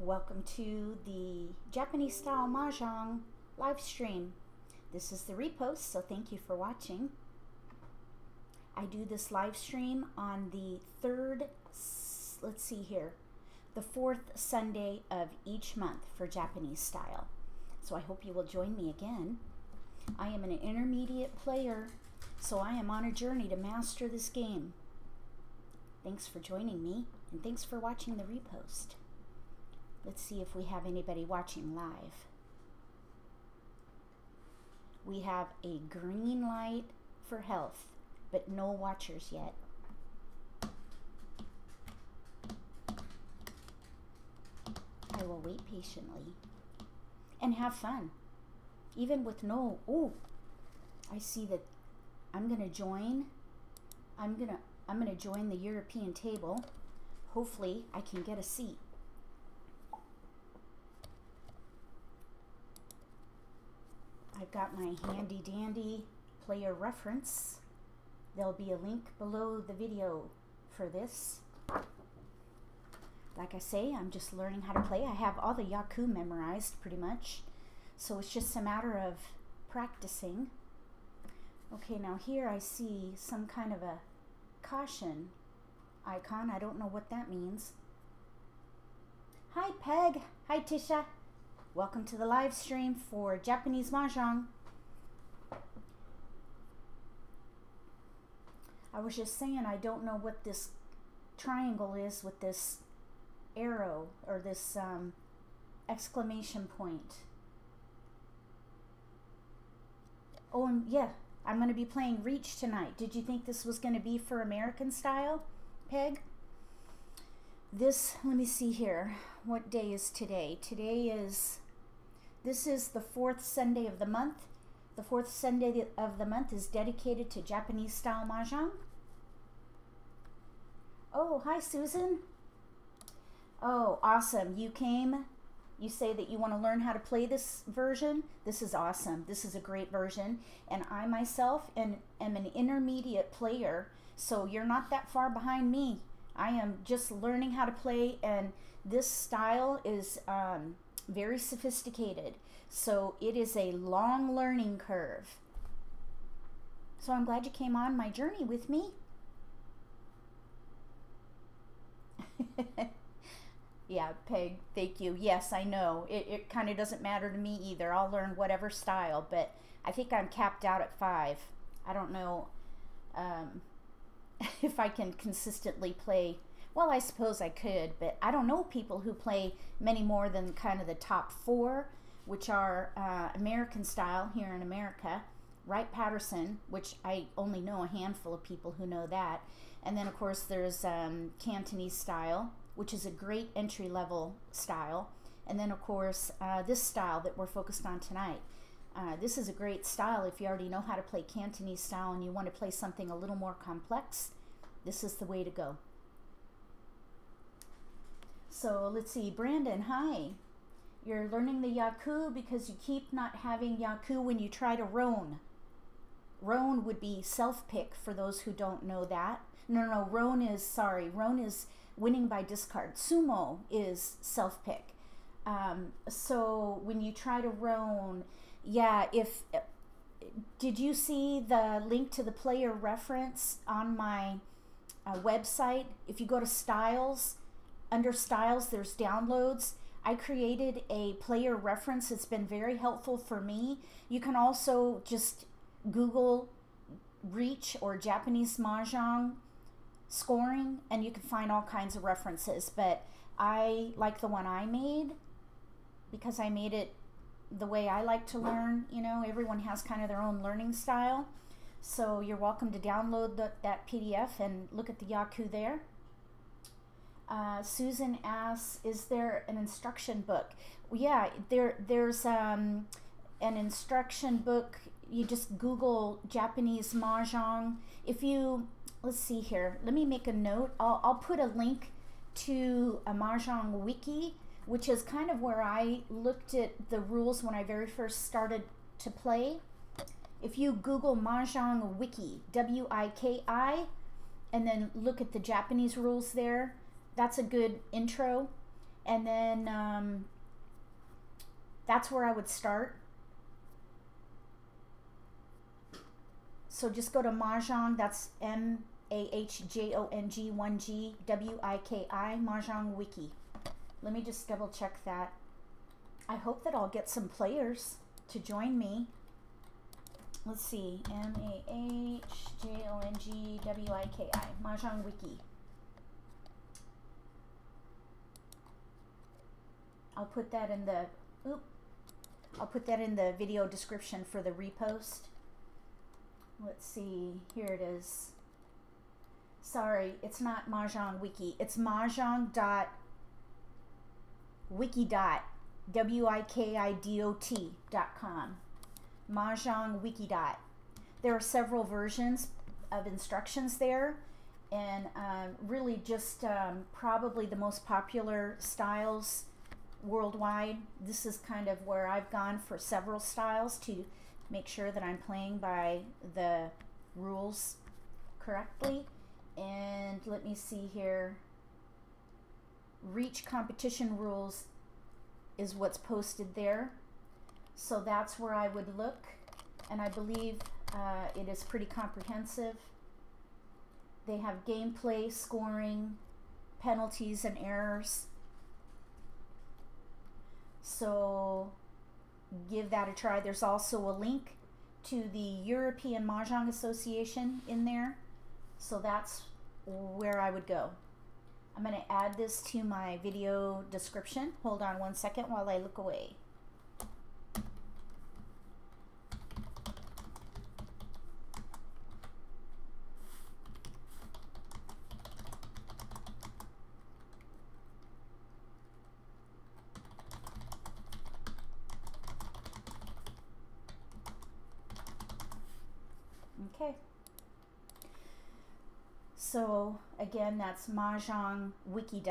Welcome to the Japanese style Mahjong live stream. This is the repost, so thank you for watching. I do this live stream on the the fourth Sunday of each month for Japanese style. So I hope you will join me again. I am an intermediate player, so I am on a journey to master this game. Thanks for joining me, and thanks for watching the repost. Let's see if we have anybody watching live. We have a green light for health, but no watchers yet. I will wait patiently and have fun, even with no. Oh, I see that I'm gonna join. I'm gonna join the European table. Hopefully, I can get a seat. I've got my handy dandy player reference. There'll be a link below the video for this. Like I say, I'm just learning how to play. I have all the Yaku memorized pretty much, so it's just a matter of practicing. Okay, now here I see some kind of a caution icon. I don't know what that means. Hi Peg, hi Tisha. Welcome to the live stream for Japanese Mahjong. I was just saying I don't know what this triangle is with this arrow or this exclamation point. Oh, and yeah, I'm going to be playing Riichi tonight. Did you think this was going to be for American style, Peg? This, let me see here. What day is today? This is the fourth Sunday of the month. The fourth Sunday of the month is dedicated to Japanese style Mahjong. Oh, hi Susan. Oh, awesome. You came. You say that you want to learn how to play this version. This is awesome. This is a great version. And I myself am an intermediate player, so you're not that far behind me. I am just learning how to play, and this style is very sophisticated. So it is a long learning curve. So I'm glad you came on my journey with me. Yeah, Peg, thank you. Yes, I know. It kind of doesn't matter to me either. I'll learn whatever style, but I think I'm capped out at 5. I don't know if I can consistently play. Well, I suppose I could, but I don't know people who play many more than kind of the top 4, which are American style here in America. Wright Patterson, which I only know a handful of people who know that. And then, of course, there's Cantonese style, which is a great entry-level style. And then, of course, this style that we're focused on tonight. This is a great style if you already know how to play Cantonese style and you want to play something a little more complex. This is the way to go. So let's see, Brandon, hi. You're learning the Yaku because you keep not having Yaku when you try to roan. Roan would be self-pick for those who don't know that. No, roan is winning by discard. Sumo is self-pick. So when you try to roan, yeah, did you see the link to the player reference on my website? If you go to styles, under styles, there's downloads. I created a player reference. It's been very helpful for me. You can also just Google Riichi or Japanese Mahjong scoring, and you can find all kinds of references. But I like the one I made because I made it the way I like to learn. You know, everyone has kind of their own learning style. So you're welcome to download that PDF and look at the Yaku there. Susan asks, is there an instruction book? Yeah, there's an instruction book. You just Google Japanese Mahjong. If you, let's see here, let me make a note. I'll put a link to a Mahjong wiki, which is kind of where I looked at the rules when I very first started to play. If you Google Mahjong wiki, W-I-K-I, and then look at the Japanese rules there, that's a good intro. And then that's where I would start. So just go to Mahjong, that's Mahjong 1G Wiki, Mahjong Wiki. Let me just double check that. I hope that I'll get some players to join me. Let's see, Mahjong Wiki, Mahjong Wiki. I'll put that in the, I'll put that in the video description for the repost. Let's see, here it is. Sorry, it's not Mahjong Wiki. It's mahjong.wikidot.com. Mahjong Wiki. There are several versions of instructions there, and really just probably the most popular styles worldwide. This is kind of where I've gone for several styles to make sure that I'm playing by the rules correctly. And let me see here. Riichi competition rules is what's posted there. So that's where I would look. And I believe it is pretty comprehensive. They have gameplay, scoring, penalties, and errors. So give that a try. There's also a link to the European Mahjong Association in there. So that's where I would go. I'm going to add this to my video description. Hold on one second while I look away. Okay. So again, that's Mahjong Wiki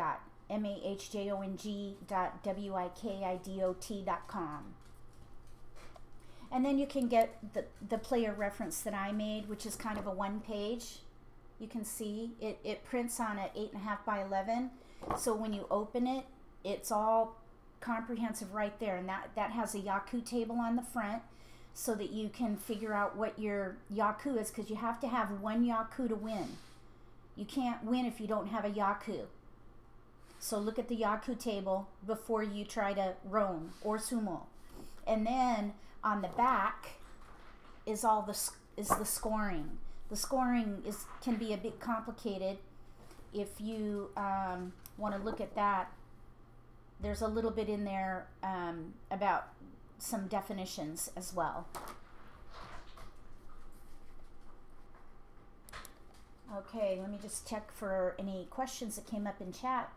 Mahjong.wikidot.com. And then you can get the player reference that I made, which is kind of a one page. You can see it prints on an 8.5 by 11. So when you open it, it's all comprehensive right there. And that has a Yaku table on the front so that you can figure out what your Yaku is, because you have to have one Yaku to win. You can't win if you don't have a Yaku. So look at the Yaku table before you try to roam or sumo. And then on the back is the scoring. The scoring can be a bit complicated. If you want to look at that, there's a little bit in there about some definitions as well. Okay, let me just check for any questions that came up in chat.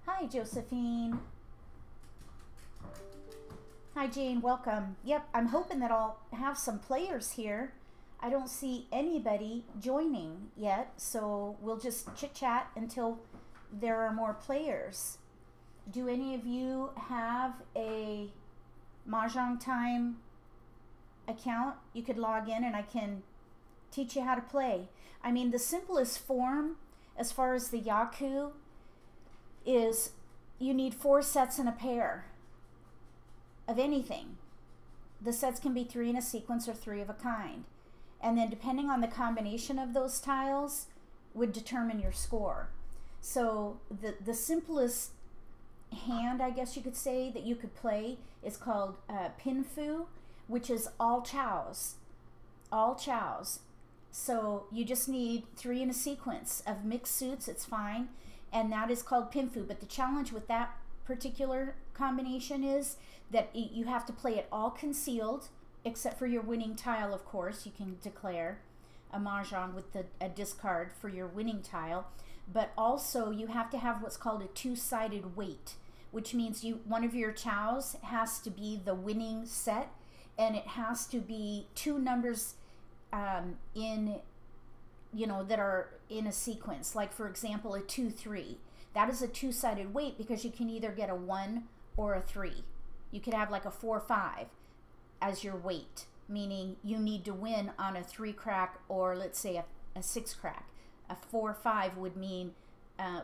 Hi, Josephine. Hi, Jane. Welcome. Yep, I'm hoping that I'll have some players here. I don't see anybody joining yet, so we'll just chit-chat until there are more players. Do any of you have a Mahjong Time account? You could log in and I can teach you how to play. I mean, the simplest form as far as the Yaku is you need 4 sets and a pair of anything. The sets can be 3 in a sequence or 3 of a kind. And then depending on the combination of those tiles would determine your score. So the simplest hand, I guess you could say, that you could play is called Pinfu, which is all chows. All chows. So you just need 3 in a sequence of mixed suits, it's fine. And that is called Pinfu. But the challenge with that particular combination is that you have to play it all concealed, except for your winning tile, of course. You can declare a Mahjong with a discard for your winning tile. But also you have to have what's called a 2-sided weight, which means one of your chows has to be the winning set, and it has to be 2 numbers that are in a sequence. Like for example, a 2-3. That is a 2-sided weight because you can either get a 1 or a 3. You could have like a 4-5 as your weight, meaning you need to win on a 3 crack or let's say a 6 crack. A 4-5 would mean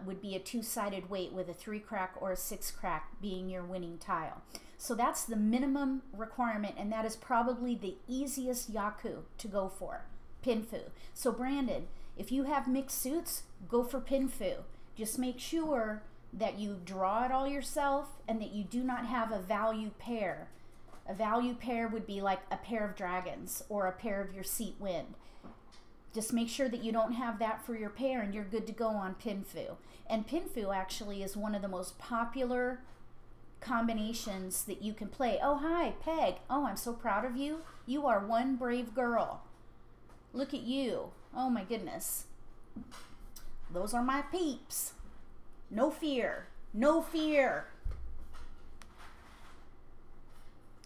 would be a two-sided weight with a 3-crack or a 6-crack being your winning tile. So that's the minimum requirement, and that is probably the easiest yaku to go for, pinfu. So Brandon, if you have mixed suits, go for pinfu. Just make sure that you draw it all yourself and that you do not have a value pair. A value pair would be like a pair of dragons or a pair of your seat wind. Just make sure that you don't have that for your pair and you're good to go on pinfu. And pinfu actually is one of the most popular combinations that you can play. Oh, hi, Peg. Oh, I'm so proud of you. You are one brave girl. Look at you. Oh my goodness. Those are my peeps. No fear. No fear.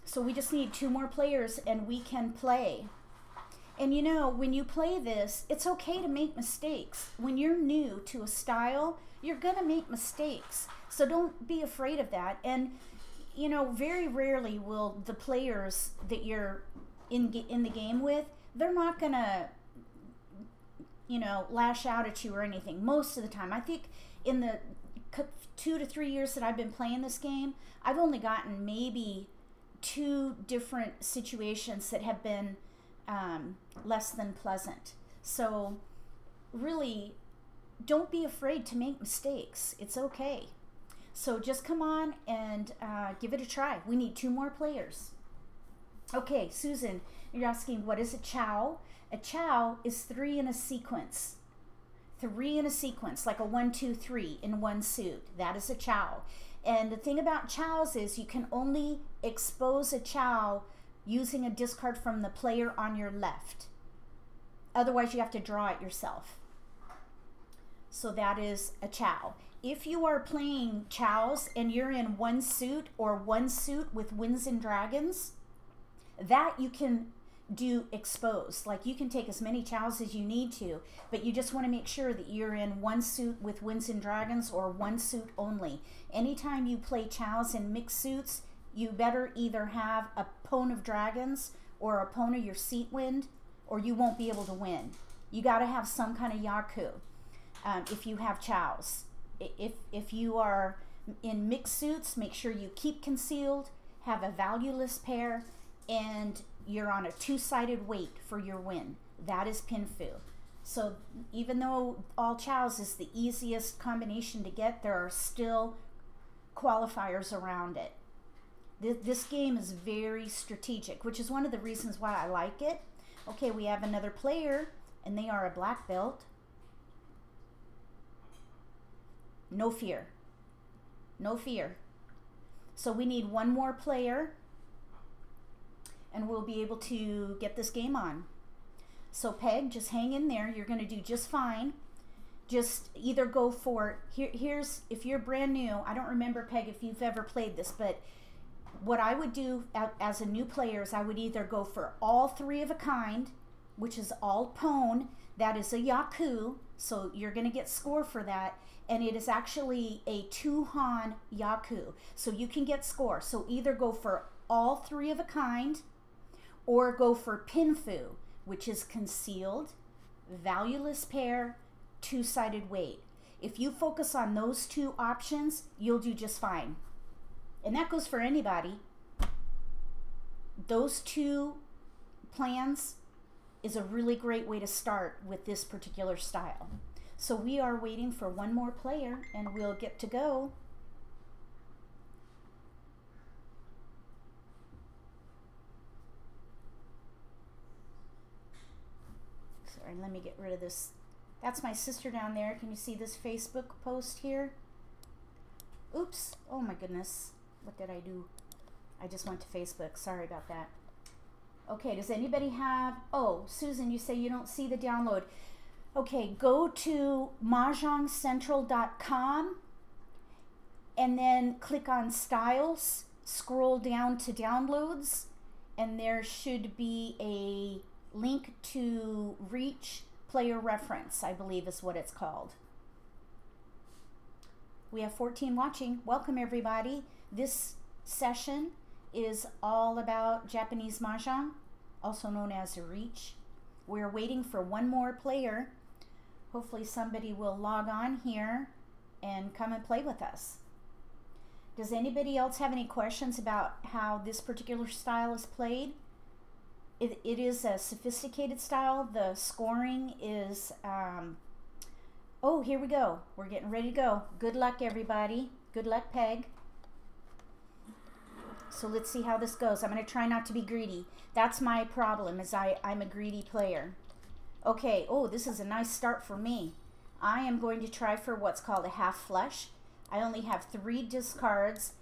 So we just need 2 more players and we can play. And you know, when you play this, it's okay to make mistakes. When you're new to a style, you're gonna make mistakes. So don't be afraid of that. And you know, very rarely will the players that you're in the game with, they're not gonna, you know, lash out at you or anything. Most of the time, I think in the 2 to 3 years that I've been playing this game, I've only gotten maybe 2 different situations that have been less than pleasant. So really, don't be afraid to make mistakes. It's okay. So just come on and give it a try. We need 2 more players. Okay, Susan, you're asking, what is a chow? A chow is 3 in a sequence. 3 in a sequence, like a 1, 2, 3 in one suit. That is a chow. And the thing about chows is you can only expose a chow using a discard from the player on your left. Otherwise, you have to draw it yourself. So that is a chow. If you are playing chows and you're in one suit or one suit with winds and dragons, that you can do exposed. Like you can take as many chows as you need to, but you just want to make sure that you're in one suit with winds and dragons or one suit only. Anytime you play chows in mixed suits, you better either have a pone of dragons or a pone of your seat wind, or you won't be able to win. You got to have some kind of yaku if you have chows. If you are in mixed suits, make sure you keep concealed, have a valueless pair, and you're on a 2-sided weight for your win. That is pinfu. So even though all chows is the easiest combination to get, there are still qualifiers around it. This game is very strategic, which is one of the reasons why I like it. Okay, we have another player, and they are a black belt. No fear. No fear. So we need 1 more player, and we'll be able to get this game on. So Peg, just hang in there. You're going to do just fine. Just either go for, here's, if you're brand new, I don't remember, Peg, if you've ever played this, but what I would do as a new player is I would either go for all 3 of a kind, which is all pone. That is a yaku, so you're going to get score for that. And it is actually a 2-han yaku, so you can get score. So either go for all 3 of a kind or go for pinfu, which is concealed, valueless pair, 2-sided weight. If you focus on those 2 options, you'll do just fine. And that goes for anybody. Those 2 plans is a really great way to start with this particular style. So we are waiting for 1 more player and we'll get to go. Sorry, let me get rid of this. That's my sister down there. Can you see this Facebook post here? Oops. Oh my goodness. What did I do? I just went to Facebook. Sorry about that. Okay, does anybody have... Oh, Susan, you say you don't see the download. Okay, go to mahjongcentral.com and then click on Styles, scroll down to Downloads, and there should be a link to Riichi Player Reference, I believe is what it's called. We have 14 watching. Welcome, everybody. This session is all about Japanese Mahjong, also known as Riichi. We're waiting for 1 more player. Hopefully somebody will log on here and come and play with us. Does anybody else have any questions about how this particular style is played? It is a sophisticated style. The scoring is, oh, here we go. We're getting ready to go. Good luck, everybody. Good luck, Peg. So let's see how this goes. I'm going to try not to be greedy. That's my problem, is I'm a greedy player. Okay, oh, this is a nice start for me. I am going to try for what's called a half flush. I only have 3 discards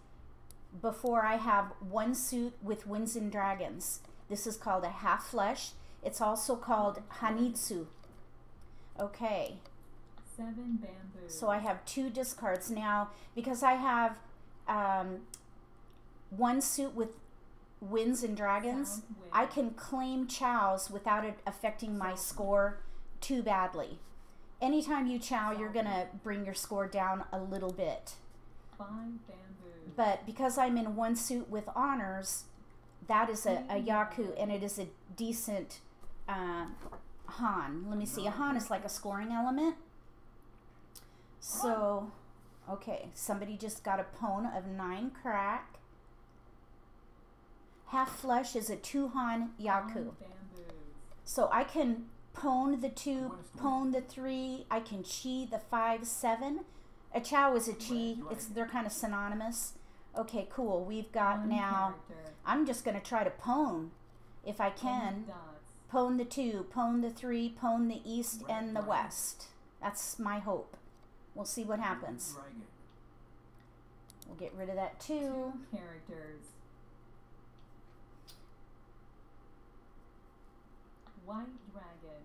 before I have one suit with Winds and Dragons. This is called a half flush. It's also called Hanitsu. Okay. 7 bamboo. So I have 2 discards now. Because I have one suit with Winds and Dragons, I can claim chows without it affecting my score too badly. Anytime you chow, you're going to bring your score down a little bit. 5 bamboo. But because I'm in one suit with honors, that is a yaku, and it is a decent han. Let me see. A han is like a scoring element. So, okay. Somebody just got a pwn of 9 crack. Half flush is a 2 han yaku. So I can pwn the 2, pwn the 3. I can chi the 5, 7. A chow is a chi. They're kind of synonymous. Okay, cool. We've got now. I'm just going to try to pwn if I can. Pwn the 2, pwn the 3, pwn the east and the west. That's my hope. We'll see what happens. We'll get rid of that 2. 2 characters. White dragon.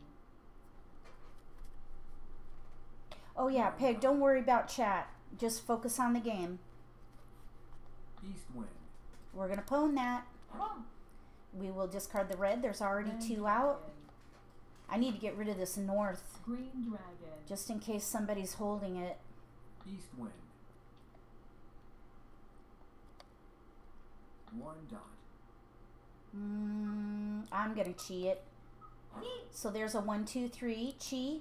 Oh yeah, Peg, don't worry about chat. Just focus on the game. East wind. We're going to pwn that. We will discard the red. There's already 2 out. I need to get rid of this north. Green dragon. Just in case somebody's holding it. East wind. 1 dot. I'm going to chi it. So there's a 1, 2, 3 chi.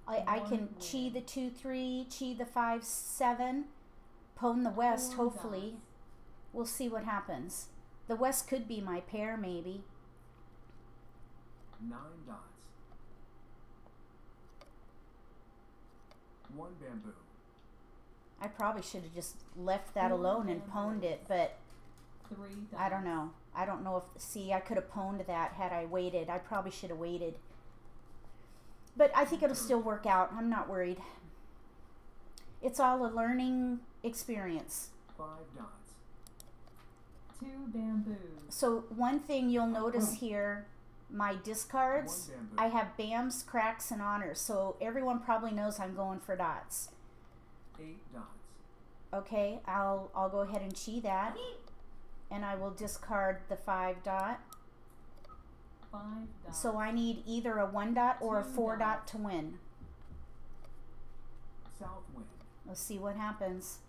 I can chi the 2, 3, chi the 5, 7. Pwn the west, hopefully. We'll see what happens. The west could be my pair, maybe. 9 dots. 1 bamboo. I probably should have just left that alone and pwned it, but 3 dots. I don't know. I don't know if, see, I could have pwned that had I waited. I probably should have waited. But I think it'll still work out. I'm not worried. It's all a learning experience. 5 dots. 2 bamboo. So one thing you'll notice here, my discards, 1 bamboo. I have bams, cracks, and honors. So everyone probably knows I'm going for dots. 8 dots. Okay, I'll go ahead and chi that. And I will discard the 5 dot. 5 dots. So I need either a 1 dot or a 4 dot to win. South wind. Let's see what happens.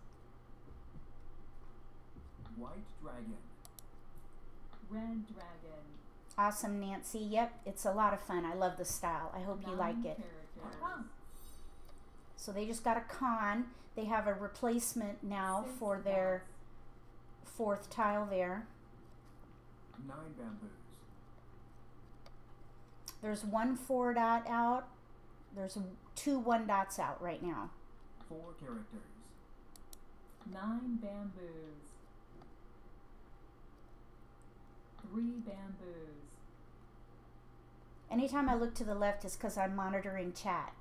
White dragon. Red dragon. Awesome, Nancy. Yep, it's a lot of fun. I love the style. I hope you like it. Characters. So they just got a con. They have a replacement now 6 for their dots. 4th tile there. 9 bamboos. There's 1 4 dot out. There's 2 1 dots out right now. 4 characters. 9 bamboos. 3 bamboos. Anytime I look to the left is because I'm monitoring chat.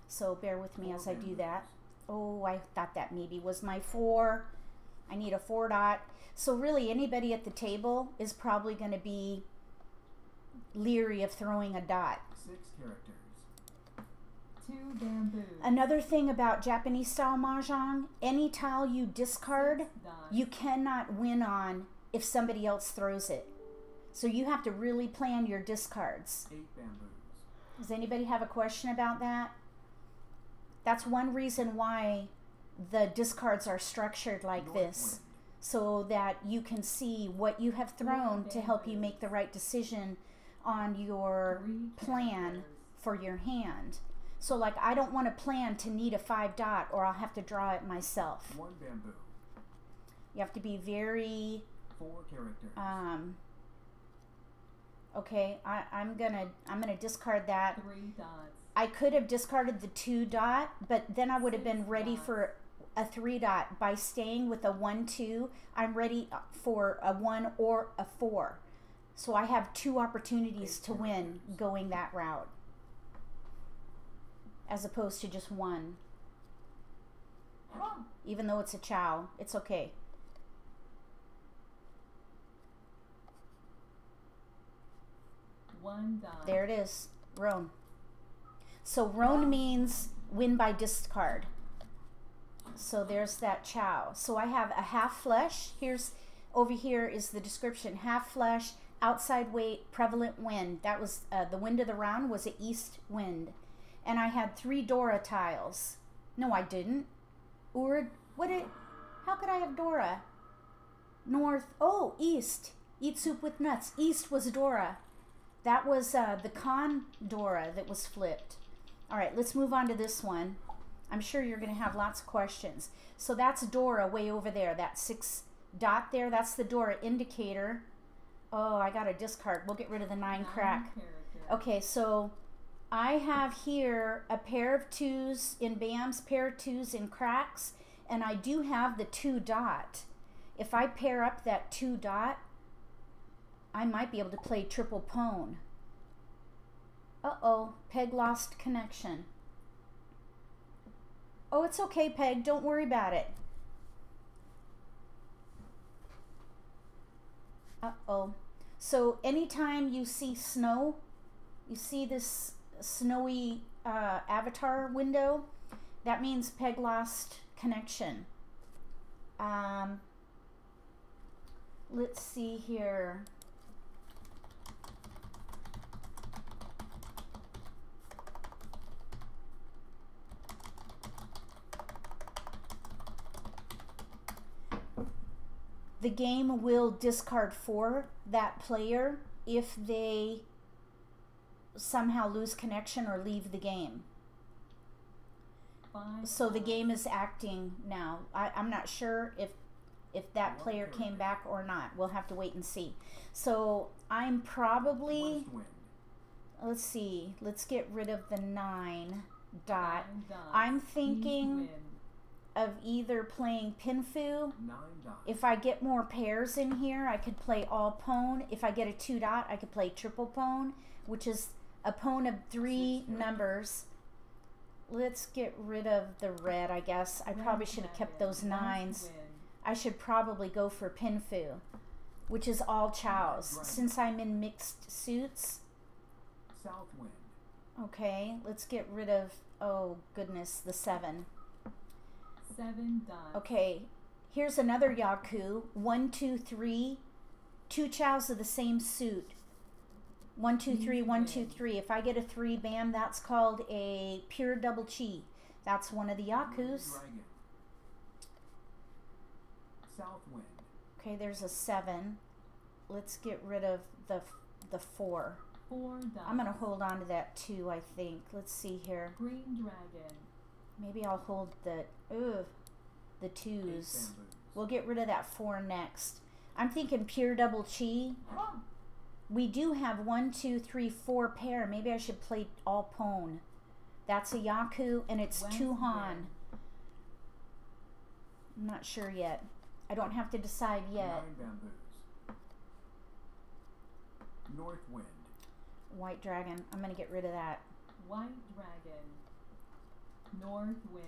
So bear with me 4 as I do bamboos. that. Oh, I thought that maybe was my 4. I need a 4 dot. So really anybody at the table is probably going to be leery of throwing a dot. 6 characters. 2 bamboos. Another thing about Japanese style Mahjong, any tile you discard, 6 dots. you cannot win on if somebody else throws it. So you have to really plan your discards. 8 bamboos. Does anybody have a question about that? That's one reason why the discards are structured like North this, wind. so that you can see what you have thrown to help you make the right decision on your 3 plan characters. for your hand. So like I don't want to plan to need a 5 dot or I'll have to draw it myself. 1 bamboo. You have to be very 4 characters. okay, I'm gonna discard that. 3 dots. I could have discarded the 2 dot, but then I would have been 6 ready dots. for a 3 dot. By staying with a 1 2, I'm ready for a 1 or a 4. So I have 2 opportunities to win going that route, as opposed to just 1. Even though it's a chow, it's okay. One dot. There it is, roan. So roan means win by discard. So there's that chow. So I have a half flesh. Over here is the description. Half flesh, outside weight, prevalent wind. That was the wind of the round was an east wind. And I had 3 Dora tiles. No, I didn't. How could I have Dora? North, oh, east. Eat soup with nuts. East was Dora. That was the con Dora that was flipped. All right, let's move on to this one. I'm sure you're going to have lots of questions. So that's Dora way over there. That 6 dot there, that's the Dora indicator. Oh, I got a discard. We'll get rid of the 9 crack. Characters. Okay, so I have here a pair of 2s in BAMs, pair of 2s in cracks, and I do have the 2 dot. If I pair up that 2 dot, I might be able to play triple pone. Uh-oh, Peg lost connection. Oh, it's okay, Peg. Don't worry about it. Uh-oh. So anytime you see snow, you see this snowy avatar window, that means Peg lost connection. Let's see here. The game will discard for that player if they somehow lose connection or leave the game. 5 So the dots. game is acting now. I'm not sure if that player came back or not. We'll have to wait and see. So I'm probably, West wind. let's see, let's get rid of the 9 dot. 9 dots. I'm East thinking wind. of either playing Pinfu. 9 dots. If I get more pairs in here, I could play all pone. If I get a 2 dot, I could play triple pone, which is a pone of 3 numbers. Let's get rid of the red, I guess. I probably should have kept those 9s. I should probably go for Pinfu, which is all chows, since I'm in mixed suits. South wind. Okay, let's get rid of, oh goodness, the 7. 7 dots. Okay, here's another Yaku. 1, 2, 3. 2 chows of the same suit. 1, 2, 3, 1, 2, 3. If I get a 3 bam, that's called a pure double chi. That's one of the Yakus. Dragon. South wind. Okay, there's a 7. Let's get rid of the 4. 4 dots. I'm gonna hold on to that 2, I think. Let's see here. Green dragon. Maybe I'll hold the 8 2s. bamboos. We'll get rid of that 4 next. I'm thinking pure double chi. We do have 1, 2, 3, 4 pair. Maybe I should play all pone. That's a Yaku and it's West 2 Han. wind. I'm not sure yet. I don't have to decide 9 yet. bamboos. North wind. White dragon. I'm gonna get rid of that. White dragon. North wind.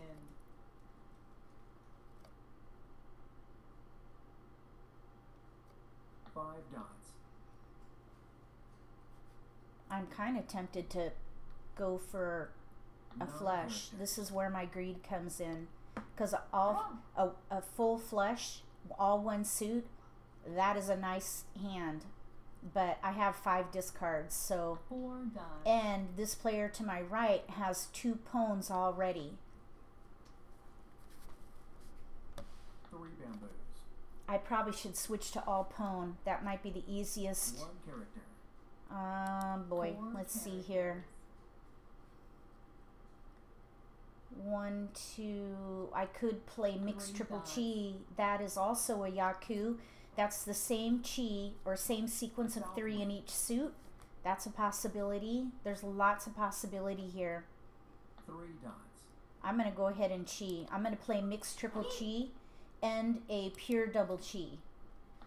5 dots. I'm kind of tempted to go for a 9 flush. characters. This is where my greed comes in, because a full flush, all 1 suit, that is a nice hand. But I have 5 discards, so 4 dots. and this player to my right has 2 pones already. 3 bamboos. I probably should switch to all pone. That might be the easiest. 1 character. Boy, 4 let's see characters. here. 1, 2. I could play mixed 3 triple dots. chi. That is also a Yaku. That's the same chi or same sequence of 3 in each suit. That's a possibility. There's lots of possibility here. 3 dots. I'm going to go ahead and chi. I'm going to play mixed triple chi and a pure double chi.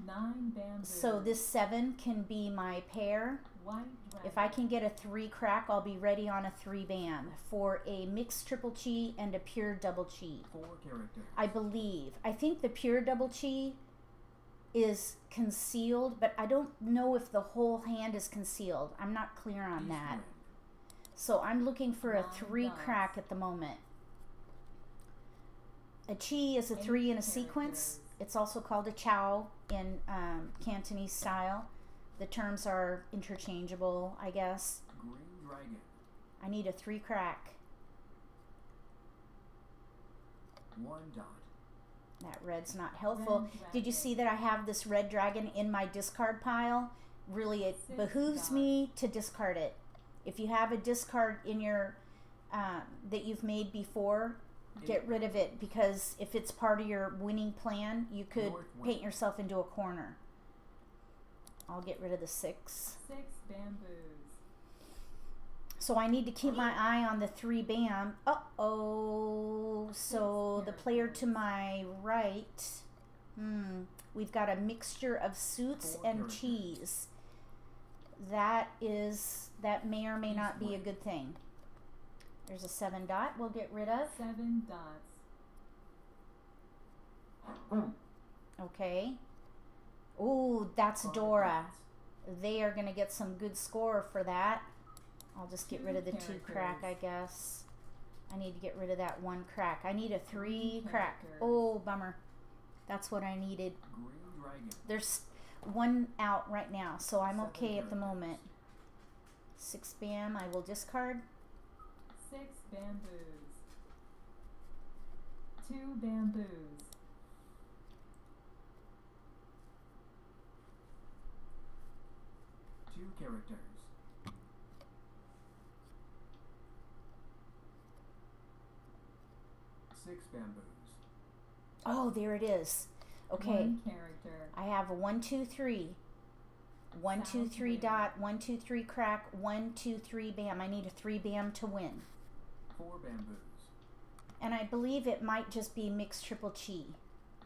9 bamboos. So this 7 can be my pair. White dragon. If I can get a 3 crack, I'll be ready on a 3 bam for a mixed triple chi and a pure double chi. 4 characters. I believe. I think the pure double chi is concealed, but I don't know if the whole hand is concealed. I'm not clear on East that. wind. So I'm looking for a 9 3 dots. crack at the moment. A chi is a 3 in a sequence. characters. It's also called a chow in Cantonese style. The terms are interchangeable, I guess. Green dragon. I need a 3 crack. 1 dot. That red's not helpful. Red Did you dragon. see that I have this red dragon in my discard pile? Really, it 6 behooves dots. me to discard it. If you have a discard in your that you've made before, get rid of it, because if it's part of your winning plan, you could North wind. paint yourself into a corner. I'll get rid of the 6. 6 bamboos. So I need to keep my eye on the 3 bam. Uh-oh. So the player to my right, we've got a mixture of suits 4 and characters. cheese. That may or may not be a good thing. There's a 7 dot we'll get rid of. 7 dots. Okay. Ooh, that's 5 Dora. dots. They are going to get some good score for that. I'll just get 2 rid of the 2 crack, I characters. guess. I need to get rid of that 1 crack. I need a 3 3 crack. characters. Oh, bummer. That's what I needed. Green dragon. There's 1 out right now, so I'm 7 okay at the characters. moment. 6 bam, I will discard. 6 bamboos. 2 bamboos. 2 characters. 6 bamboos. Oh, there it is. Okay. 1 character. I have a 1, 2, 3. 1, 2, South 3 wind. dot, 1, 2, 3 crack, 1, 2, 3 bam. I need a 3 bam to win. 4 bamboos. And I believe it might just be mixed triple chi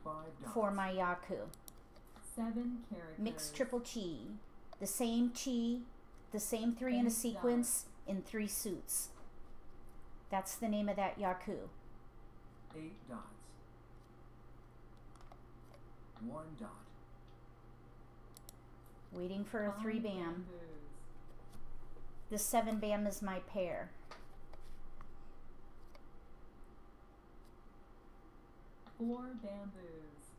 5 dots. for my Yaku. 7 characters. Mixed triple chi. The same 3 in a 8 sequence in 3 suits. That's the name of that Yaku. 8 dots. 1 dot. Waiting for a 5 3 bam. bamboos. The 7 bam is my pair. 4 bamboos.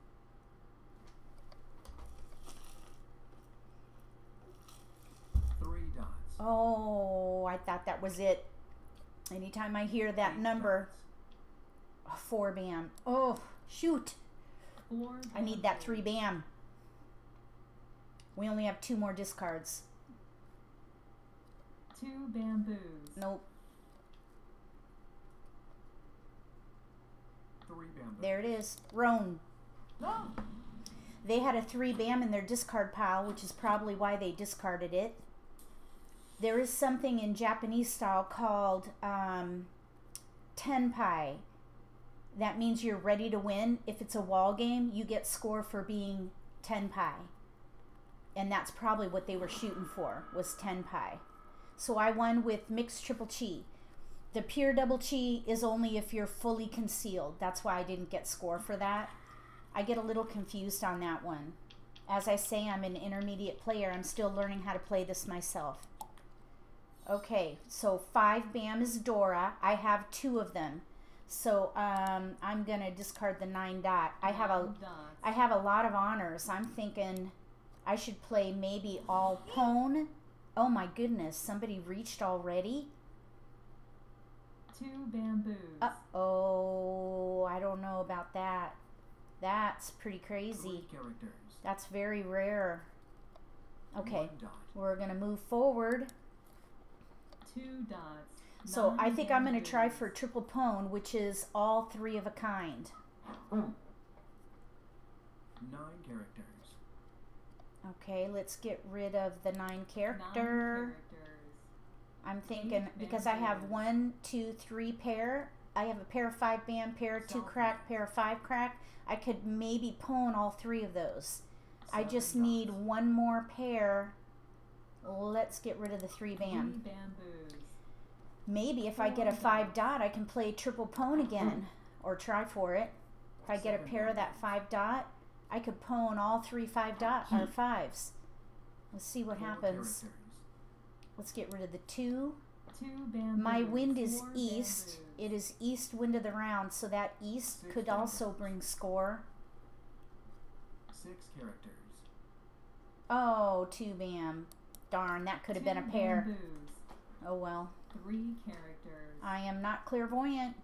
3 dots. Oh, I thought that was it. Anytime I hear that 8 number, dots. a 4 bam. Oh, shoot. 4 I need that 3 bamboos. bam. We only have 2 more discards. 2 bamboos. Nope. 3 bamboos. There it is. Roan. They had a 3 bam in their discard pile, which is probably why they discarded it. There is something in Japanese style called tenpai. That means you're ready to win. If it's a wall game, you get score for being tenpai. And that's probably what they were shooting for, was tenpai. So I won with mixed triple chi. The pure double chi is only if you're fully concealed. That's why I didn't get score for that. I get a little confused on that one. As I say, I'm an intermediate player. I'm still learning how to play this myself. Okay, so 5 bam is Dora. I have 2 of them. So I'm gonna discard the 9 dot. I have 9 dots. a lot of honors. I'm thinking I should play maybe all pone. Oh my goodness, somebody reached already? 2 bamboos. Uh-oh, I don't know about that. That's pretty 3 crazy. characters. That's very rare. Okay, 1 dot. we're gonna move forward. 2 dots. So I 9 think I'm going to try bamboos. for triple pwn, which is all three of a kind. 9 characters. Okay, let's get rid of the 9 9 character. characters. I'm thinking because I have bamboos. 1, 2, 3 pair. I have a pair of 5 bam, pair of 2 South crack, band. pair of 5 crack. I could maybe pwn all 3 of those. I 7 just dots. need 1 more pair. Let's get rid of the 3 3 bam. bamboos. Maybe if I get a 5 dot, I can play triple pwn again, or try for it. If I get a 7 pair of that 5 dot, I could pwn all 3 5 dot or 5s. Let's see what 4 happens. characters. Let's get rid of the 2. 2 bamboos. My wind is 4 east. bamboos. It is east wind of the round, so that east 6 could also bring score. 6 characters. Oh, 2 bam. Darn, that could have been a 2 pair. bamboos. Oh well. 3 characters. I am not clairvoyant.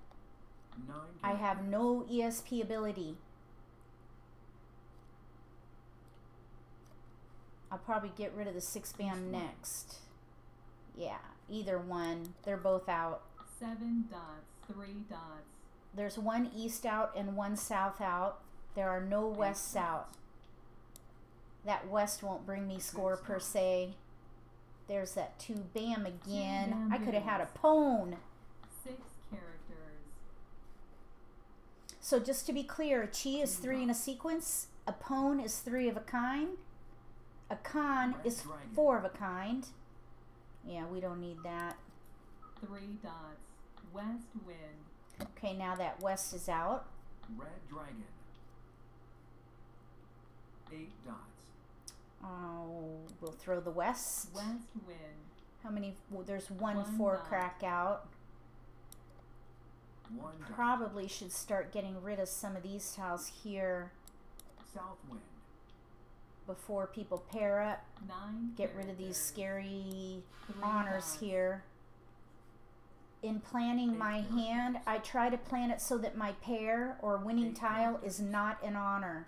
9 I have characters. no ESP ability. I'll probably get rid of the 6 bam East wind. next. Yeah, either one. They're both out. 7 dots. 3 dots. There's 1 east out and 1 south out. There are no 8 wests out. dots. That west won't bring me score Six per dots. se. There's that 2 bam again. I could have had a bamboos. pwn. 6 characters. So just to be clear, a chi is 3 in a sequence. A pwn is 3 of a kind. A con Red is dragon. 4 of a kind. Yeah, we don't need that. 3 dots. West wind. Okay, now that west is out. Red dragon. 8 dots. Oh, we'll throw the west. West wind. How many? Well, there's 1 1 4 dot. crack out. 1 dot. Probably should start getting rid of some of these tiles here South wind. before people pair up. 9 Get rid of these characters. scary 3 honors dots. here. In planning 8 my characters. hand, I try to plan it so that my pair or winning 8 tile is characters. not an honor.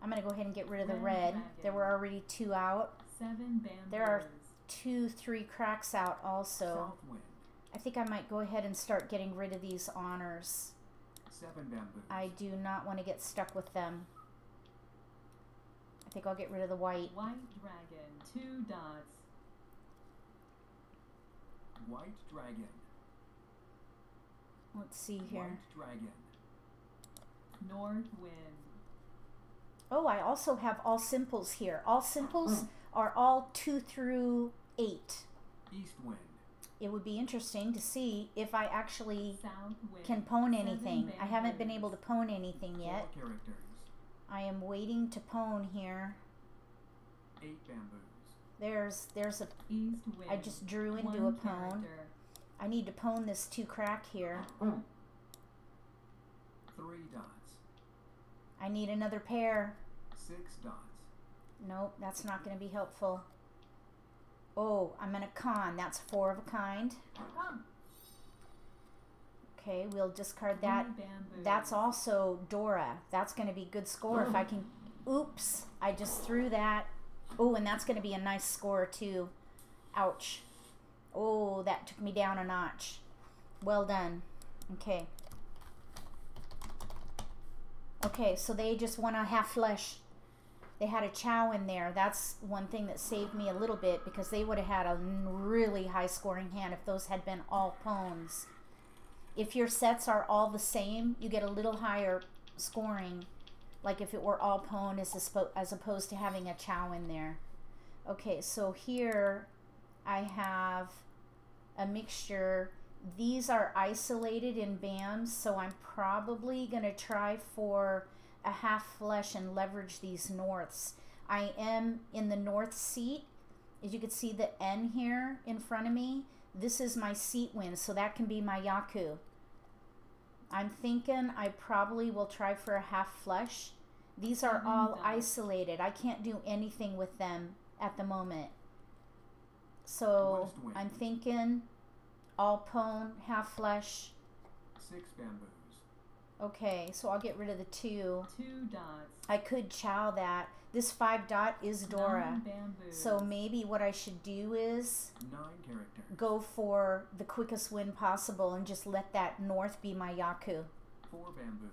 I'm going to go ahead and get rid of the Red red. dragon. There were already 2 out. 7 bamboos. There are 2, 3 cracks out also. South wind. I think I might go ahead and start getting rid of these honors. 7 bamboos. I do not want to get stuck with them. I think I'll get rid of the white. White dragon. 2 dots. White dragon. Let's see here. White dragon. North wind. Oh, I also have all simples here. All simples are all 2 through 8. East wind. It would be interesting to see if I actually South wind. can pwn 7 anything. I haven't been able bamboos. to pwn anything 4 yet. characters. I am waiting to pwn here. 8 bamboos. There's a, East wind. I just drew into 1 a pwn. character. I need to pwn this 2 crack here. 3 dots. I need another pair. 6 dots. Nope, that's not going to be helpful. Oh, I'm in a con. That's 4 of a kind. Okay, we'll discard that. 3 bamboos. That's also Dora. That's going to be good score if I can. Oops, I just threw that. Oh, and that's going to be a nice score too. Ouch. Oh, that took me down a notch. Well done. Okay. Okay, so they just won a half flesh. They had a chow in there. That's one thing that saved me a little bit because they would have had a really high scoring hand if those had been all pawns. If your sets are all the same, you get a little higher scoring, like if it were all pawn as opposed to having a chow in there. Okay, so here I have a mixture. These are isolated in BAMs, so I'm probably going to try for a half flesh and leverage these norths. I am in the north seat. As you can see the N here in front of me, this is my seat win, so that can be my Yaku. I'm thinking I probably will try for a half flesh. These are 7 all dots. isolated. I can't do anything with them at the moment. So West wind. I'm thinking all pawn, half flesh. 6 bamboos. Okay, so I'll get rid of the 2. 2 dots. I could chow that. This 5 dot is Dora. 9 bamboos. So maybe what I should do is 9 characters. go for the quickest win possible and just let that north be my Yaku. 4 bamboos.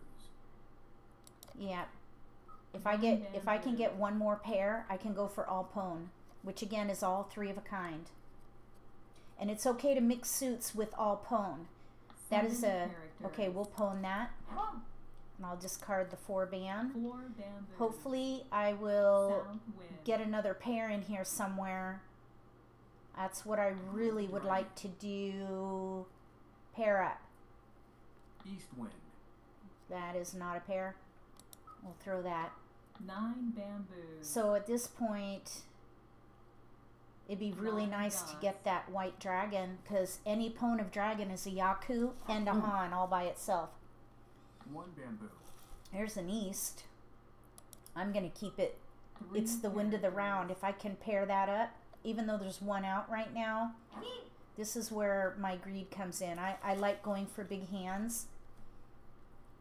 Yeah. If One I can bamboo. get one more pair, I can go for all pone, which again is all 3 of a kind. And it's okay to mix suits with all pone. That is 7 a okay, we'll pone that. And I'll discard the 4 band. 4 bamboos. Hopefully I will South wind. get another pair in here somewhere. That's what I really would like to do. Pair up. East wind. That is not a pair. We'll throw that. 9 bamboos. So at this point, it'd be really 9 nice to dots. get that white dragon, because any pone of dragon is a Yaku and a Han all by itself. 1 bamboo. There's an east. I'm going to keep it. 3 It's the wind of the characters. round. If I can pair that up, even though there's 1 out right now, this is where my greed comes in. I like going for big hands,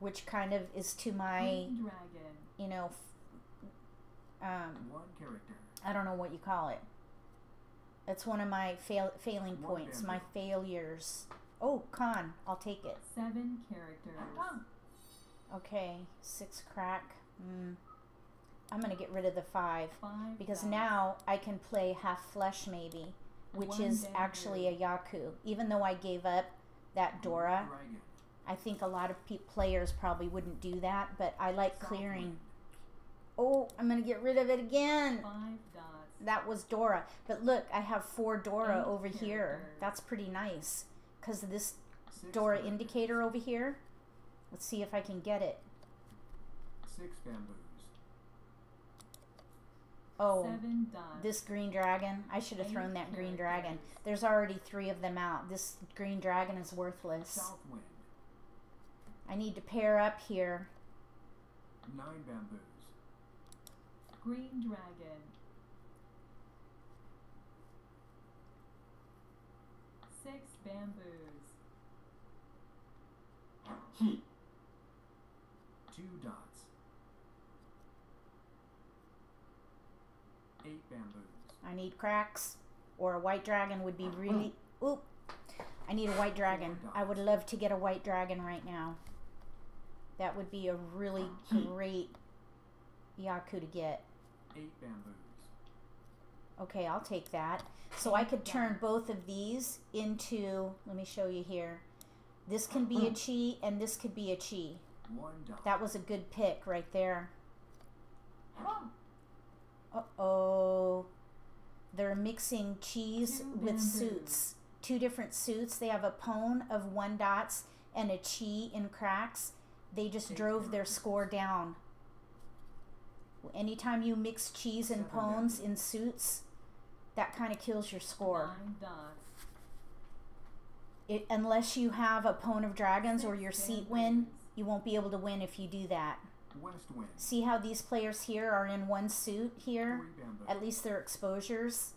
which kind of is to my, Green dragon. you know, 1 character. I don't know what you call it. It's one of my failing One points, my bamboo. failures. Oh, con, I'll take it. 7 characters. Okay, 6 crack. I'm going to get rid of the 5. 5 Because dots. now I can play half flesh maybe, which 1 is bamboo. actually a Yaku. Even though I gave up that Dora, Dragon. I think a lot of players probably wouldn't do that, but I like South clearing. wind. Oh, I'm going to get rid of it again. 5 dots. That was Dora. But look, I have 4 Dora 8 over here. characters. That's pretty nice. Because of this 6 Dora characters. indicator over here. Let's see if I can get it. 6 bamboos. Oh, 7 dots. this green dragon. I should have 8 thrown that green characters. dragon. There's already 3 of them out. This green dragon is worthless. South wind. I need to pair up here. 9 bamboos. Green dragon. 6 bamboos. 2 dots. 8 bamboos. I need cracks, or a white dragon would be really. Oop! I need a white dragon. I would love to get a white dragon right now. That would be a really great Yaku to get. 8 bamboos. Okay, I'll take that. So I could turn both of these into. Let me show you here. This can be a chi, and this could be a chi. 1 dot. That was a good pick right there. Uh-oh. They're mixing cheese 2 with bamboos. suits. 2 different suits. They have a pone of 1 dots and a chi in cracks. They just 8 drove their characters. score down. Anytime you mix cheese and 7 pones bamboos. in suits, that kind of kills your score. 9 dots. Unless you have a pone of dragons or 6 your seat win, bamboos. you won't be able to win if you do that. West wind. See how these players here are in 1 suit here? 3 bamboos. At least their exposures.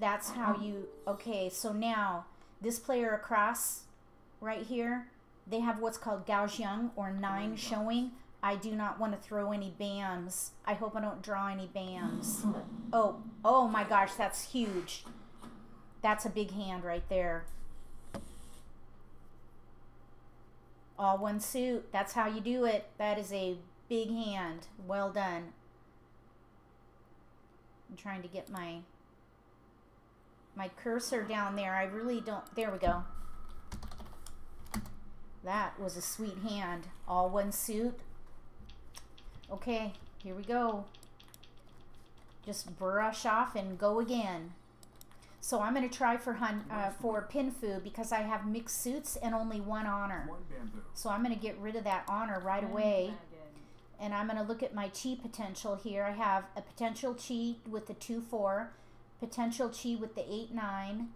That's how you. Okay, so now this player across right here, they have what's called Gaojiang or 9 dots. showing. I do not want to throw any BAMs. I hope I don't draw any BAMs. Oh my gosh, that's huge. That's a big hand right there. All 1 suit. That's how you do it. That is a big hand. Well done. I'm trying to get my cursor down there. I really don't. There we go. That was a sweet hand. All 1 suit. Okay, here we go. Just brush off and go again. So I'm going to try for Pinfu because I have mixed suits and only 1 honor. 1 bamboo. So I'm going to get rid of that honor right 10 away. dragon. And I'm going to look at my chi potential here. I have a potential chi with the 2-4, potential chi with the 8-9.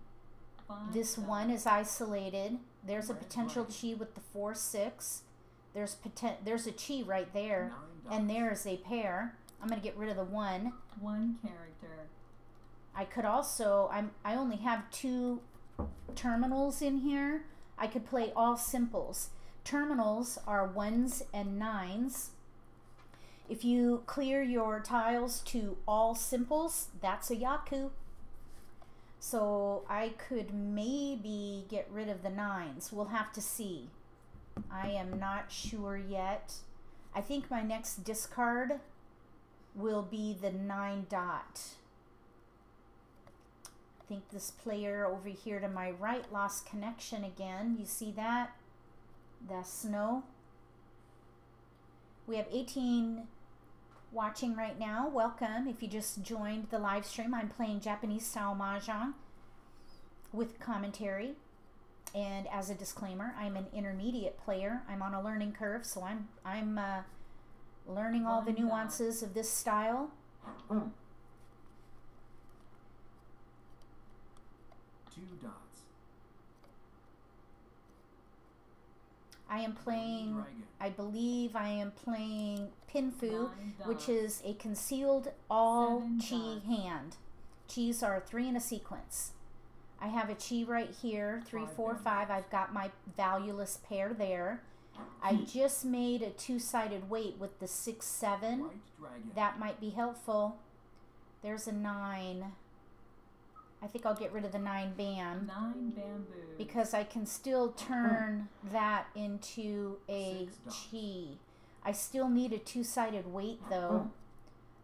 5 This dots. one is isolated. There's a Red potential dragon. chi with the 4-6. There's a chi right there, 9 and dots. there's a pair. I'm going to get rid of the 1. 1 character. I could also, I only have 2 terminals in here. I could play all simples. terminals are 1s and 9s. If you clear your tiles to all simples, that's a Yaku. So I could maybe get rid of the 9s. We'll have to see. I am not sure yet. I think my next discard will be the 9 dot. I think this player over here to my right lost connection again. You see that? The snow. We have 18 watching right now. Welcome. If you just joined the live stream, I'm playing Japanese style Mahjong with commentary. And as a disclaimer, I'm an intermediate player. I'm on a learning curve, so I'm learning all the nuances of this style. 2 dots. I am playing, Dragon. I believe I am playing Pinfu, 9 which dots. is a concealed all 7 chi dots. hand. Chis are 3 in a sequence. I have a chi right here, 3, 5 4, 5. bamboo. I've got my valueless pair there. I just made a 2-sided weight with the 6, 7. White dragon. That might be helpful. There's a 9. I think I'll get rid of the 9 bam 9 bamboos. because I can still turn that into a 6 dots. chi. I still need a 2-sided weight though.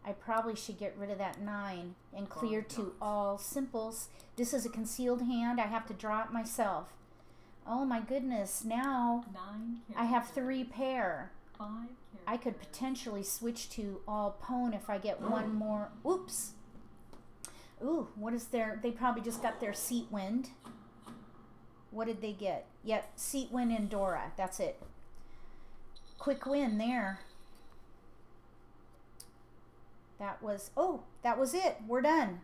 I probably should get rid of that 9 and clear 5 to dots. all simples. This is a concealed hand. I have to draw it myself. Oh my goodness. Now 9 I have characters. 3 pair. 5 characters. I could potentially switch to all pwn if I get one more. Oops. Ooh, what is their... They probably just got their seat wind. What did they get? Yep, seat wind and Dora. That's it. Quick win there. That was... Oh, that was it. We're done.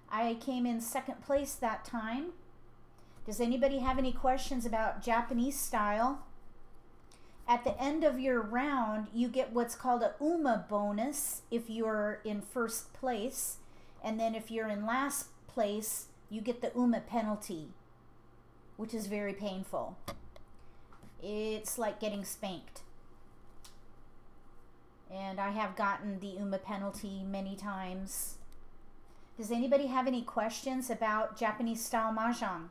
I came in 2nd place that time. Does anybody have any questions about Japanese style? At the end of your round, you get what's called a UMA bonus if you're in 1st place. And then if you're in last place, you get the UMA penalty, which is very painful. It's like getting spanked. And I have gotten the UMA penalty many times. Does anybody have any questions about Japanese style Mahjong?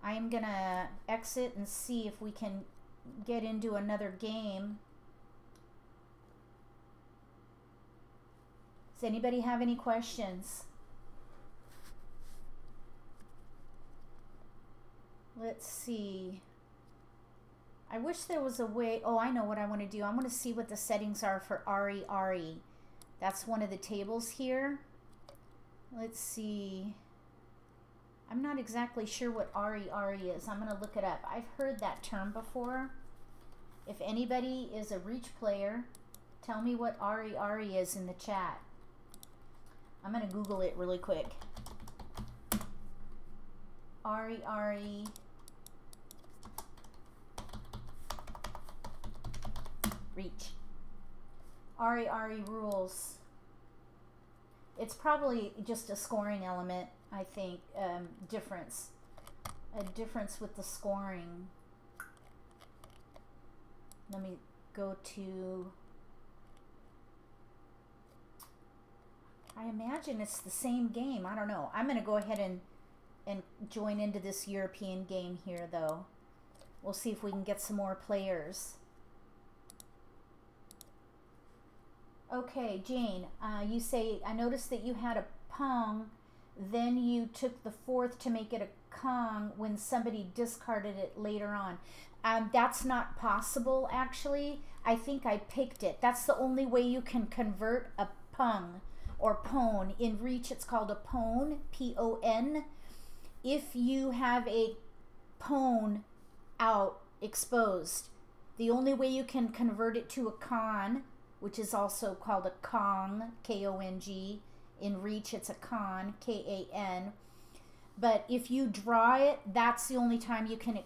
I am gonna exit and see if we can get into another game. Does anybody have any questions? Let's see. I wish there was a way. Oh, I know what I want to do. I want to see what the settings are for Ari Ari. That's one of the tables here. Let's see. I'm not exactly sure what Ari Ari is. I'm going to look it up. I've heard that term before. If anybody is a Riichi player, tell me what Ari Ari is in the chat. I'm going to Google it really quick. Ari Ari. Riichi. Ari Ari rules. It's probably just a scoring element, I think. Difference. A difference with the scoring. Let me go to... I imagine it's the same game. I don't know. I'm going to go ahead and join into this European game here, though. We'll see if we can get some more players. Okay, Jane, you say, I noticed that you had a pong, then you took the 4th to make it a kong when somebody discarded it later on. That's not possible, actually. I think I picked it. That's the only way you can convert a pung or pone. In Riichi, it's called a pone, P-O-N. If you have a pone out, exposed, the only way you can convert it to a con, which is also called a kong, K-O-N-G. In Riichi, it's a con, K-A-N. But if you draw it, that's the only time you can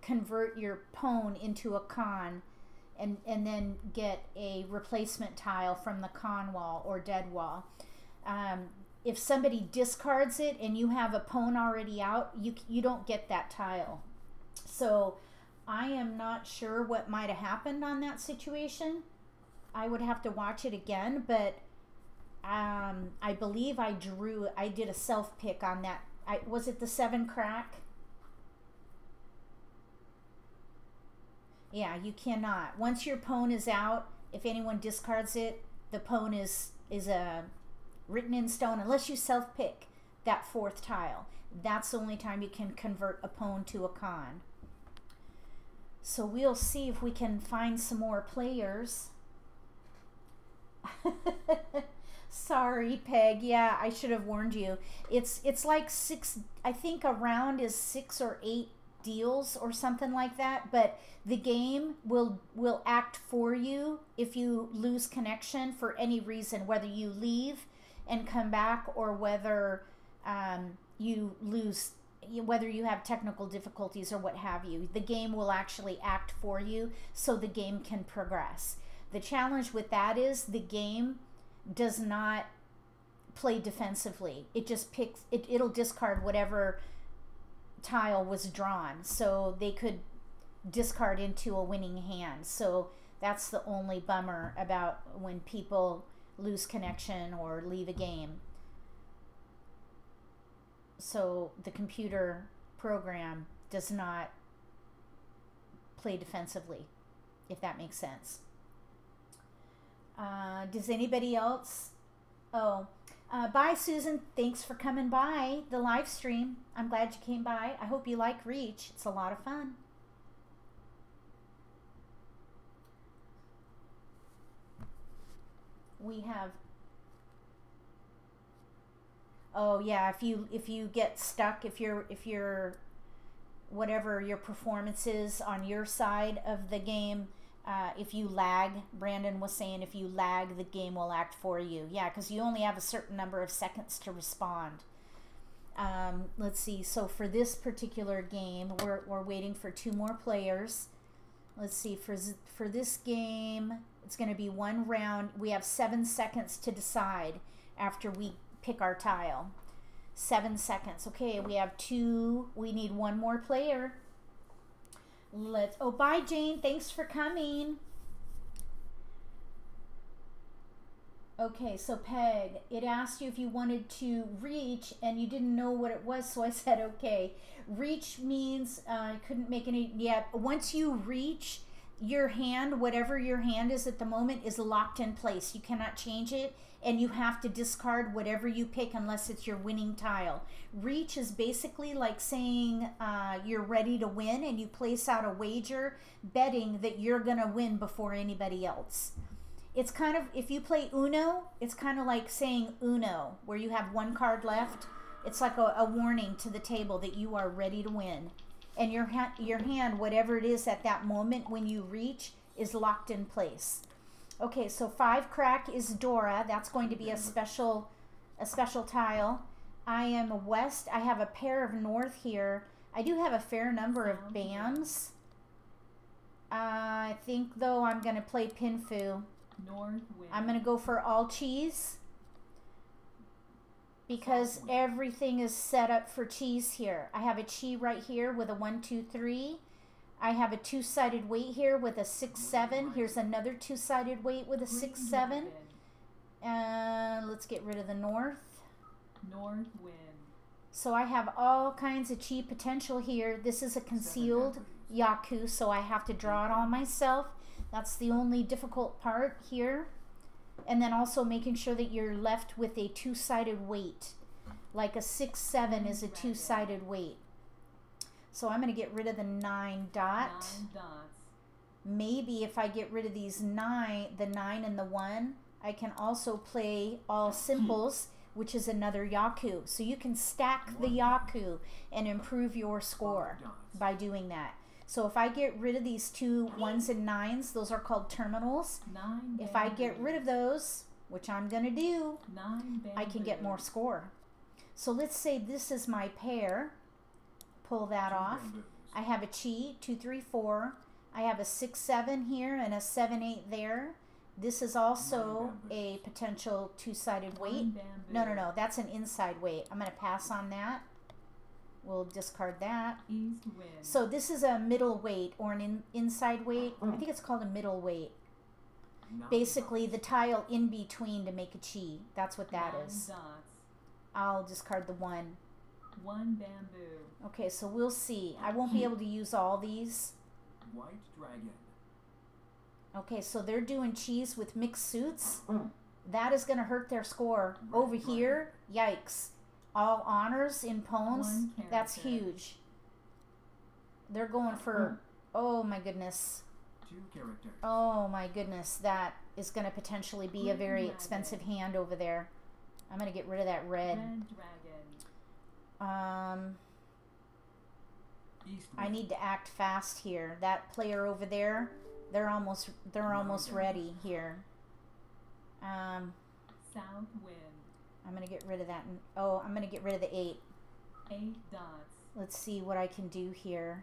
convert your pone into a con and then get a replacement tile from the con wall or dead wall. If somebody discards it and you have a pone already out, you don't get that tile. So I am not sure what might have happened on that situation. I would have to watch it again, but I believe I did a self pick on that. Was it the 7 crack? Yeah, you cannot. Once your pawn is out, if anyone discards it, the pawn is written in stone unless you self pick that 4th tile. That's the only time you can convert a pawn to a con. So we'll see if we can find some more players. Sorry, Peg. Yeah, I should have warned you. It's like 6, I think a round is 6 or 8 deals or something like that, but the game will act for you if you lose connection for any reason, whether you leave and come back or whether you lose, whether you have technical difficulties or what have you. The game will actually act for you so the game can progress. The challenge with that is the game does not play defensively. It just picks, it'll discard whatever tile was drawn, so they could discard into a winning hand. So that's the only bummer about when people lose connection or leave a game. So the computer program does not play defensively, if that makes sense. Does anybody else? Oh, bye, Susan. Thanks for coming by the live stream. I'm glad you came by. I hope you like Riichi. It's a lot of fun. We have. Oh yeah, if you get stuck, if you're whatever your performance is on your side of the game. If you lag, Brandon was saying, if you lag, the game will act for you. Yeah, because you only have a certain number of seconds to respond. Let's see. So for this particular game, we're waiting for 2 more players. Let's see. For this game, it's going to be 1 round. We have 7 seconds to decide after we pick our tile. 7 seconds. Okay, we have 2. We need 1 more player. Oh, bye, Jane. Thanks for coming. Okay, so Peg, it asked you if you wanted to reach, and you didn't know what it was, so I said okay. Reach means I couldn't make any. Yeah, once you reach, your hand, whatever your hand is at the moment, is locked in place. You cannot change it, and you have to discard whatever you pick unless it's your winning tile. Reach is basically like saying you're ready to win, and you place out a wager betting that you're going to win before anybody else. It's kind of, if you play Uno, it's kind of like saying Uno, where you have 1 card left. It's like a warning to the table that you are ready to win. And your hand, whatever it is at that moment when you reach, is locked in place. Okay, so 5 crack is Dora. That's going to be a special tile. I am west. I have a pair of north here. I do have a fair number of BAMs. I think, though, I'm going to play Pinfu. North wind. I'm going to go for all cheese because everything is set up for cheese here. I have a chi right here with a 1, 2, 3. I have a 2-sided weight here with a 6, 7. Here's another 2-sided weight with a 6, 7. And let's get rid of the north. North wind. So I have all kinds of chi potential here. This is a concealed Yaku, so I have to draw it all myself. That's the only difficult part here. And then also making sure that you're left with a 2-sided weight. Like a 6, 7 is a 2-sided weight. So I'm going to get rid of the 9 dot. 9 dots. Maybe if I get rid of these 9, the 9 and the 1, I can also play all simples, which is another Yaku. So you can stack the Yaku and improve your score by doing that. So if I get rid of these 2 1s and 9s, those are called terminals. 9 If I get rid of those, which I'm going to do, 9 I can get more score. So let's say this is my pair. Pull that off. I have a chi, 2, 3, 4. I have a 6, 7 here and a 7, 8 there. This is also a potential 2-sided weight. No, that's an inside weight. I'm going to pass on that. We'll discard that. East wind. So this is a middle weight or an inside weight. I think it's called a middle weight. 9 Basically, the dots. tile in between to make a chi. That's what that 9 is. dots. I'll discard the 1. 1 bamboo. Okay, so we'll see. I won't be able to use all these. White dragon. Okay, so they're doing cheese with mixed suits. That is going to hurt their score. Over here, yikes. All honors in poems. 1 That's character. huge. They're going for, oh my goodness. 2 characters. Oh my goodness. That is going to potentially be a very Dragon. expensive hand over there. I'm going to get rid of that red. Red dragon. East I wind. need to act fast here. That player over there, they're almost ready here. South wind. I'm gonna get rid of that. Oh, I'm gonna get rid of the 8. 8 dots. Let's see what I can do here.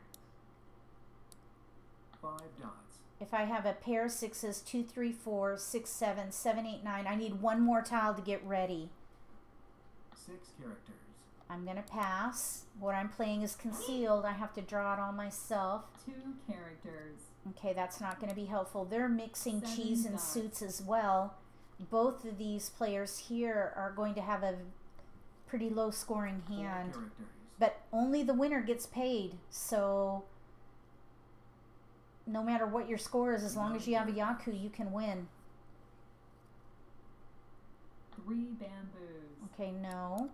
5 dots. If I have a pair of 6s, 2, 3, 4, 6, 7, 7, 8, 9. I need one more tile to get ready. 6 characters. I'm gonna pass. What I'm playing is concealed. I have to draw it all myself. 2 characters. Okay, that's not gonna be helpful. They're mixing 7 cheese and dots. suits as well. Both of these players here are going to have a pretty low scoring 4 hand. characters. But only the winner gets paid. So no matter what your score is, as long as you have a Yaku, you can win. 3 bamboos. Okay, no.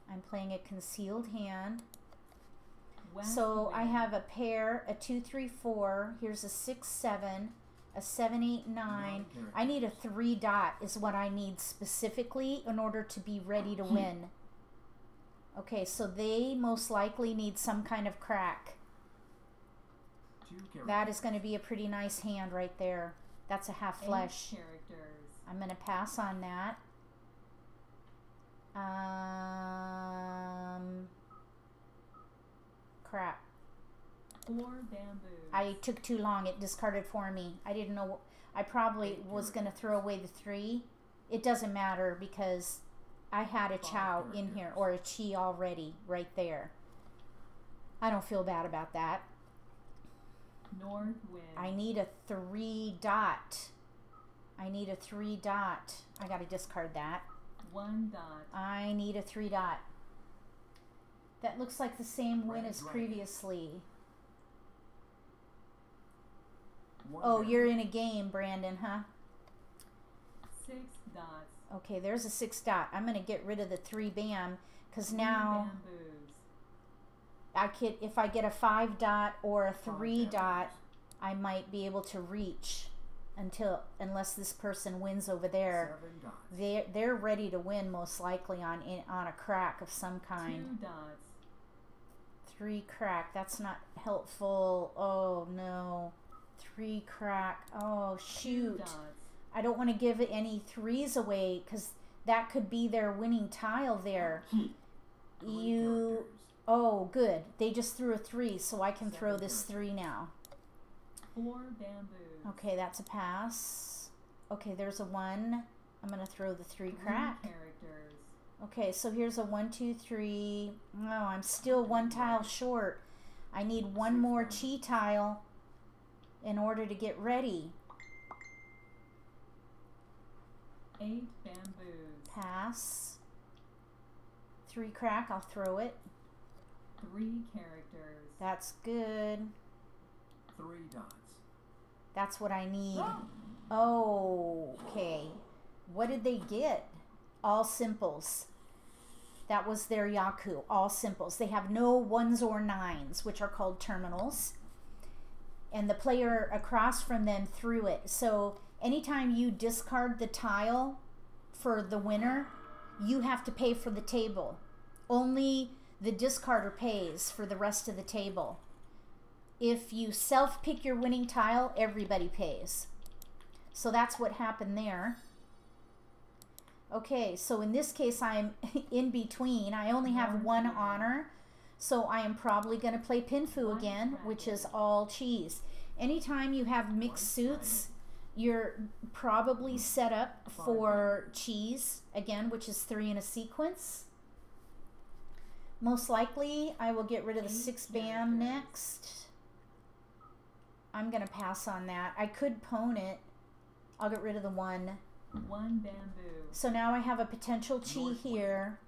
I'm playing a concealed hand. West So I wind. have a pair, a 2, 3, 4. Here's a 6, 7, a 7, 8, 9. characters. I need a 3 dot is what I need specifically in order to be ready to win. Okay, so they most likely need some kind of crack. 2 characters. That is going to be a pretty nice hand right there. That's a half 8 flesh. characters. I'm going to pass on that. Crap. 4 bamboos. I took too long. It discarded for me. I didn't know. I probably 8 was going to throw away the 3. It doesn't matter because I had a 5 chow in here or a chi already right there. I don't feel bad about that. North wind. I need a 3 dot. I need a 3 dot. I got to discard that. 1 dot. I need a 3 dot. That looks like the same win Red as dragon. previously. 1 Oh, character. you're in a game, Brandon, huh? 6 dots. Okay, there's a 6 dot. I'm going to get rid of the 3 bam because 3 now bamboos. I could, if I get a 5 dot or a 3 5 dot, bamboos. I might be able to reach unless this person wins over there. 7 dots. They're ready to win most likely on a crack of some 2 kind. dots. 3 crack. That's not helpful. Oh no. 3 crack. Oh 2 shoot. dots. I don't want to give any 3s away because that could be their winning tile there. 3 You. characters. Oh, good. They just threw a 3, so I can throw 7 this 3 now. 4 bamboos. Okay, that's a pass. Okay, there's a 1. I'm going to throw the 3 crack. Characters. Okay, so here's a 1, 2, 3. No, I'm still 1 tile short. I need 1 6 more bamboos. chi tile in order to get ready. 8 bamboos. Pass. 3 crack, I'll throw it. 3 characters. That's good. 3 dots. That's what I need. Oh, okay. What did they get? All simples. That was their Yaku. All simples. They have no 1s or 9s, which are called terminals. And the player across from them threw it. So anytime you discard the tile for the winner, you have to pay for the table. Only the discarder pays for the rest of the table. If you self-pick your winning tile, everybody pays. So that's what happened there. Okay, so in this case, I'm in between. I only have 1 honor, so I am probably going to play Pinfu again, which is all cheese. Anytime you have mixed suits, you're probably set up for cheese, again, which is 3 in a sequence. Most likely, I will get rid of the 8 6 bam characters. next. I'm going to pass on that. I could pwn it. I'll get rid of the 1. 1 bamboo. So now I have a potential chi North here,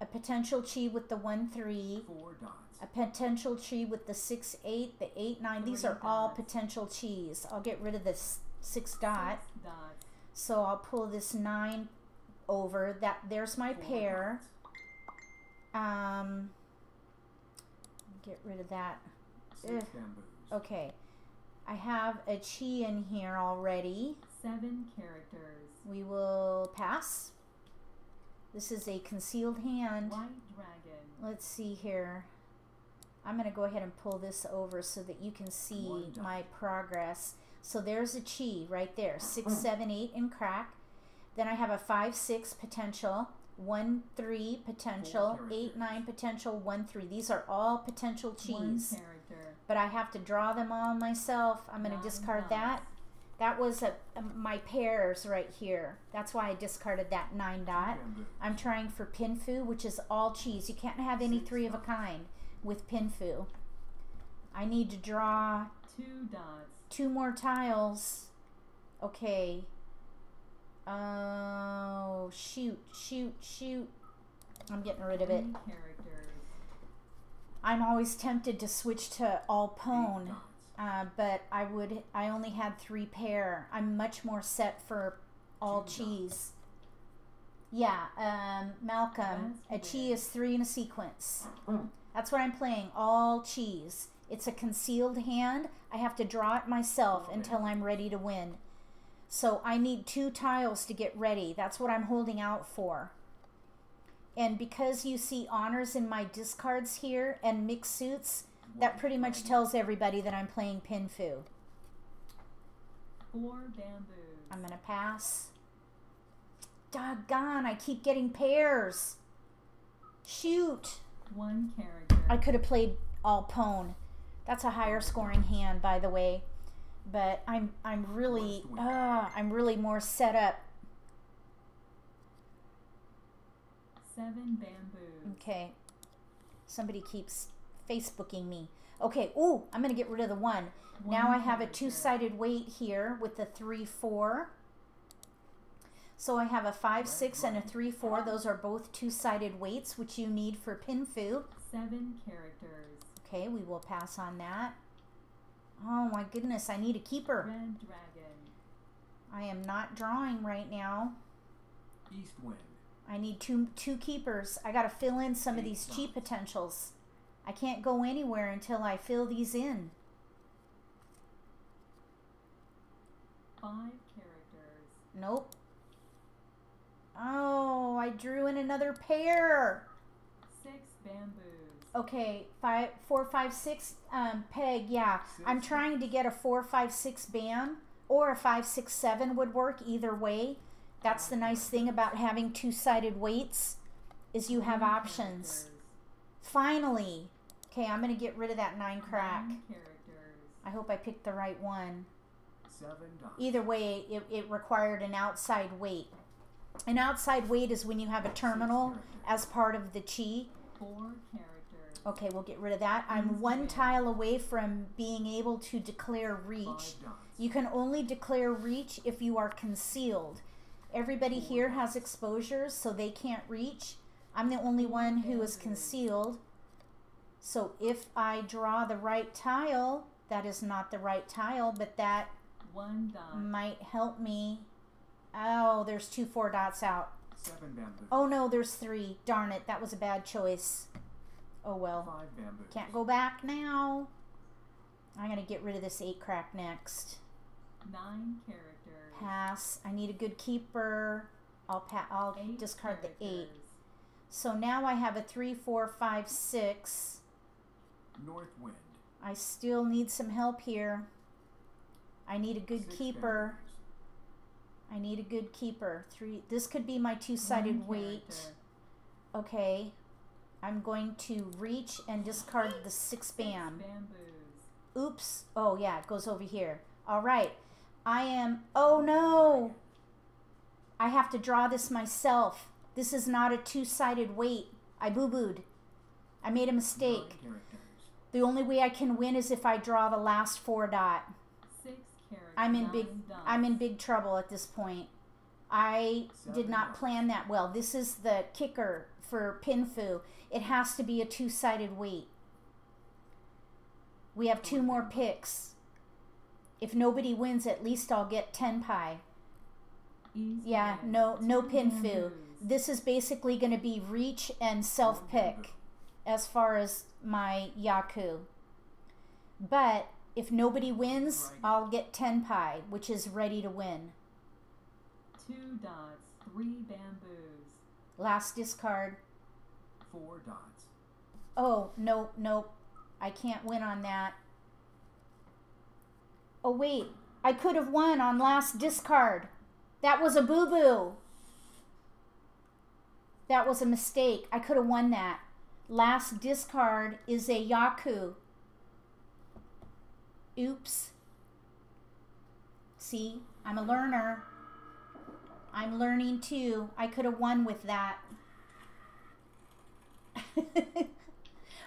a potential chi with the 1-3, 4 dots. a potential chi with the 6-8, the 8-9. These 3 are all dots. potential chis. I'll get rid of this 6 dot. 6 dots. So I'll pull this 9 over. There's my 4 pair. dots. Get rid of that. 6 Ugh. bamboos. Okay. I have a chi in here already. 7 characters. We will pass. This is a concealed hand. White dragon. Let's see here. I'm going to go ahead and pull this over so that you can see 1 dot. my progress. So there's a chi right there. 6, 7, 8 in crack. Then I have a 5, 6 potential. 1, 3 potential. 8, 9 potential. 1, 3. These are all potential 1 chis. character. But I have to draw them all myself. I'm going to 9 discard dots. that. That was my pairs right here. That's why I discarded that 9 dot. Bamboos. I'm trying for pinfu, which is all cheese. You can't have any 6 3 of a kind with pinfu. I need to draw 2 dots. 2 more tiles. Okay. Oh, shoot. I'm getting rid of it. 3 characters. I'm always tempted to switch to all 8 pwn. dots. But I only had 3 pair. I'm much more set for all 2 cheese. Yeah, Malcolm, a That's chi good. is 3 in a sequence. That's what I'm playing, all cheese. It's a concealed hand. I have to draw it myself Okay. until I'm ready to win. So I need 2 tiles to get ready. That's what I'm holding out for. And because you see honors in my discards here and mixed suits, that White pretty much dragon. tells everybody that I'm playing pinfu. 4 bamboos. I'm going to pass. Doggone, I keep getting pairs. Shoot. 1 character. I could have played all pwn. That's a higher scoring hand, by the way. But I'm really more set up. 7 bamboos. Okay. Somebody keeps Facebooking me. Okay, ooh, I'm going to get rid of the 1. Now I have a character. 2-sided weight here with the 3, 4. So I have a 5, 6, and a 3, 4. Those are both 2-sided weights, which you need for pinfu. 7 characters. Okay, we will pass on that. Oh my goodness, I need a keeper. Red dragon. I am not drawing right now. East wind. I need two keepers. I got to fill in some of these cheap potentials. I can't go anywhere until I fill these in. 5 characters. Nope. Oh, I drew in another pair. 6 bamboos. Okay, 4, 5, 6 peg. Yeah, 6 I'm trying to get a 4, 5, 6 bam, or a 5, 6, 7 would work either way. That's the nice thing about having 2-sided weights, is you have 9 options. characters. Finally. Okay, I'm going to get rid of that 9 crack. 9 characters. I hope I picked the right one. 7 dots. Either way, it required an outside weight. An outside weight is when you have a terminal as part of the chi. 4 characters. Okay, we'll get rid of that. I'm 1 tile away from being able to declare 5 reach. dots. You can only declare reach if you are concealed. Everybody here has exposures, so they can't reach. I'm the only one who is concealed. So if I draw the right tile, that is not the right tile, but that 1 dot. might help me. Oh, there's 2 4 dots out. 7 bamboos. Oh no, there's 3. Darn it, that was a bad choice. Oh well. 5 bamboos. Can't go back now. I'm going to get rid of this 8 crack next. 9 characters. Pass. I need a good keeper. I'll 8 discard the 8. characters. So now I have a 3, 4, 5, 6. North wind. I still need some help here. I need a good 6 keeper. bamboos. I need a good keeper. 3. This could be my 2-sided 1 weight. character. Okay. I'm going to reach and discard the 6 bam. Bamboos. Oops. Oh yeah, it goes over here. All right. I am, oh no. I have to draw this myself. This is not a 2-sided weight. I boo-booed. I made a 9 mistake. characters. The only way I can win is if I draw the last 4 dot. 6 characters. I'm in 9 big dots. I'm in big trouble at this point. I 7 did not dots. plan that well. This is the kicker for Pinfu. It has to be a 2-sided weight. We have 2 more picks. If nobody wins, at least I'll get 10 pie. East Yeah, wind. no 2 Pinfu. bamboos. This is basically going to be reach and self-pick as far as my Yaku. But if nobody wins, I'll get 10 pie, which is ready to win. 2 dots. 3 bamboos. Last discard. 4 dots. Oh, no, nope. I can't win on that. Oh, wait. I could have won on last discard. That was a boo-boo. That was a mistake. I could have won that. Last discard is a Yaku. Oops. See, I'm a learner. I'm learning too. I could have won with that.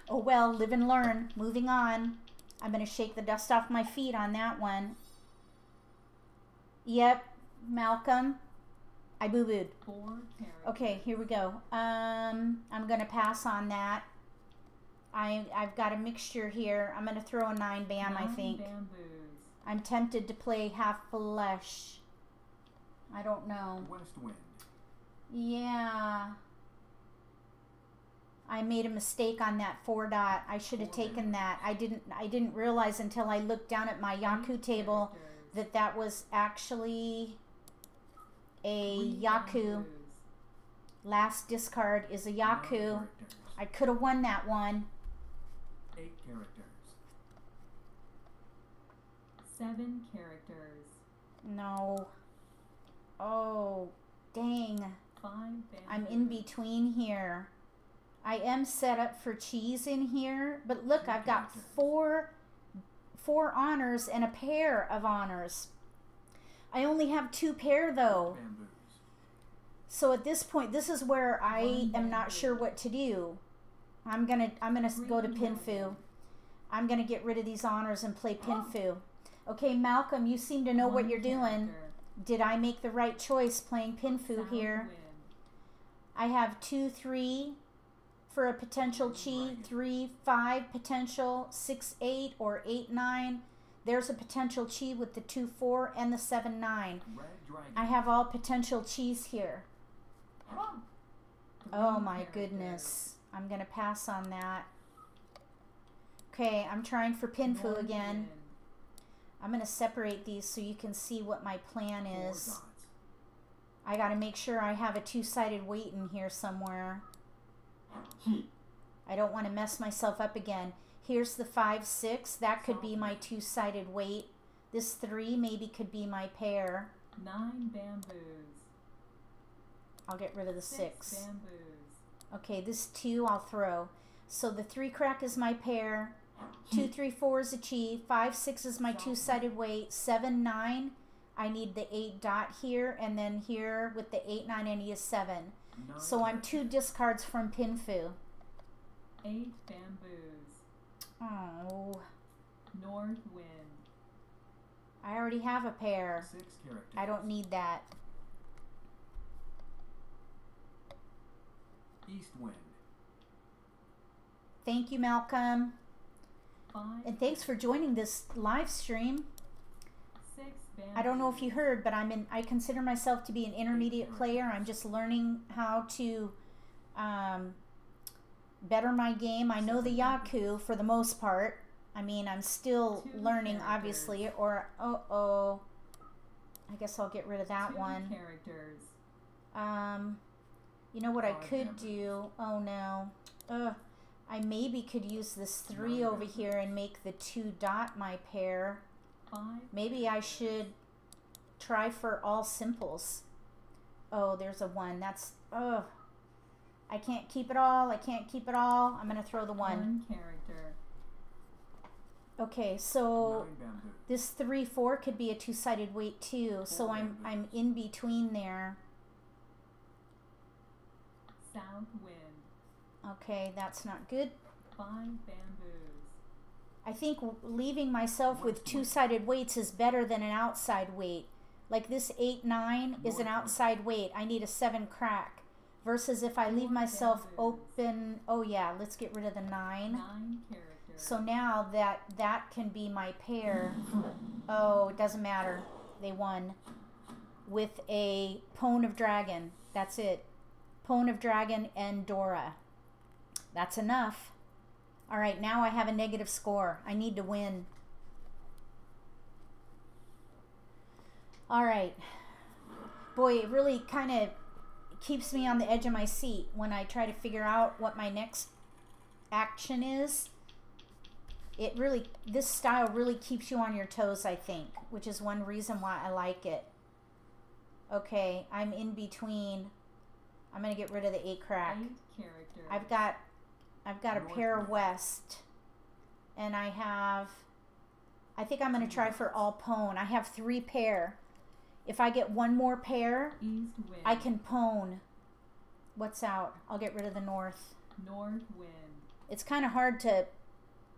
Oh well, live and learn. Moving on. I'm going to shake the dust off my feet on that one. Yep, Malcolm. I boo-booed. 4 characters. Okay, here we go. I'm going to pass on that. I've got a mixture here. I'm going to throw a 9 bam, I 9 think. bamboos. I'm tempted to play half flesh. I don't know. West wind. Yeah. I made a mistake on that 4 dot. I should have taken that. I didn't realize until I looked down at my Yaku 8 table characters. that was actually a 3 Yaku. bamboos. Last discard is a 9 Yaku. characters. I could have won that one. 8 characters. 7 characters. No. Oh, dang. 5 bamboos. I'm in between here. I am set up for cheese in here, but look, I've got four honors and a pair of honors. I only have 2 pair though. Bamboos. So at this point, this is where I One am not bamboo. sure what to do. I'm gonna go to Green Pinfu. bamboo. I'm gonna get rid of these honors and play Pinfu. Okay, Malcolm, you seem to know what 1 you're doing. character. Did I make the right choice playing Pinfu South here? wind. I have 2, 3 for a potential chi, 3, 5 potential, 6, 8, or 8, 9. There's a potential chi with the 2, 4 and the 7, 9. Red dragon. I have all potential chis here. Oh Three my characters. goodness. I'm going to pass on that. Okay, I'm trying for Pinfu North again. wind. I'm going to separate these so you can see what my plan 4 is. dots. I got to make sure I have a 2-sided weight in here somewhere. I don't want to mess myself up again. Here's the 5, 6. That could be my 2-sided weight. This 3 maybe could be my pair. 9 bamboos. I'll get rid of the 6. Bamboos. Okay, this 2 I'll throw. So the 3 crack is my pair. 2, 3, 4 is a chi. 5, 6 is my 2-sided weight. 7, 9. I need the 8 dot here. And then here with the 8, 9, I need a 7. 9 So I'm 2 characters. discards from Pinfu. 8 bamboos. Oh, North wind. I already have a pair. 6 characters. I don't need that. East wind. Thank you, Malcolm. 5. And thanks for joining this live stream. 6 bamboos. I don't know if you heard, but I consider myself to be an intermediate player. I'm just learning how to better my game. I know the Yaku for the most part. I mean, I'm still 2 learning, characters. obviously. Or, oh, I guess I'll get rid of that 2 one. characters. You know what I 5 could bamboos. do? Oh no. I maybe could use this 3 9 over bamboos. here and make the 2 dot my pair. 5. Maybe I should try for all simples. Oh, there's a 1. That's, I can't keep it all. I can't keep it all. I'm going to throw the 1. 1 character. Okay, so 9 bamboos. this 3, 4 could be a 2-sided weight too. So 4 I'm bamboos. in between there. South wind. Okay, that's not good. 5 bamboos. I think leaving myself with two-sided weights is better than an outside weight. Like this 8-9 is an outside weight. I need a 7 crack. Versus if I leave myself open, oh yeah, let's get rid of the 9. 9 characters. So now that can be my pair. Oh, it doesn't matter. They won. With a Pone of Dragon. That's it. Pone of Dragon and Dora. That's enough. Alright, now I have a negative score. I need to win. Alright. Boy, it really kind of keeps me on the edge of my seat when I try to figure out what my next action is. It really, this style really keeps you on your toes, I think, which is one reason why I like it. Okay, I'm in between. I'm gonna get rid of the 8 crack. 8 characters. I've got a pair west, and I think I'm gonna try for all pone. I have 3 pair. If I get one more pair, East wind. I can pone. What's out? I'll get rid of the north. North wind. It's kind of hard to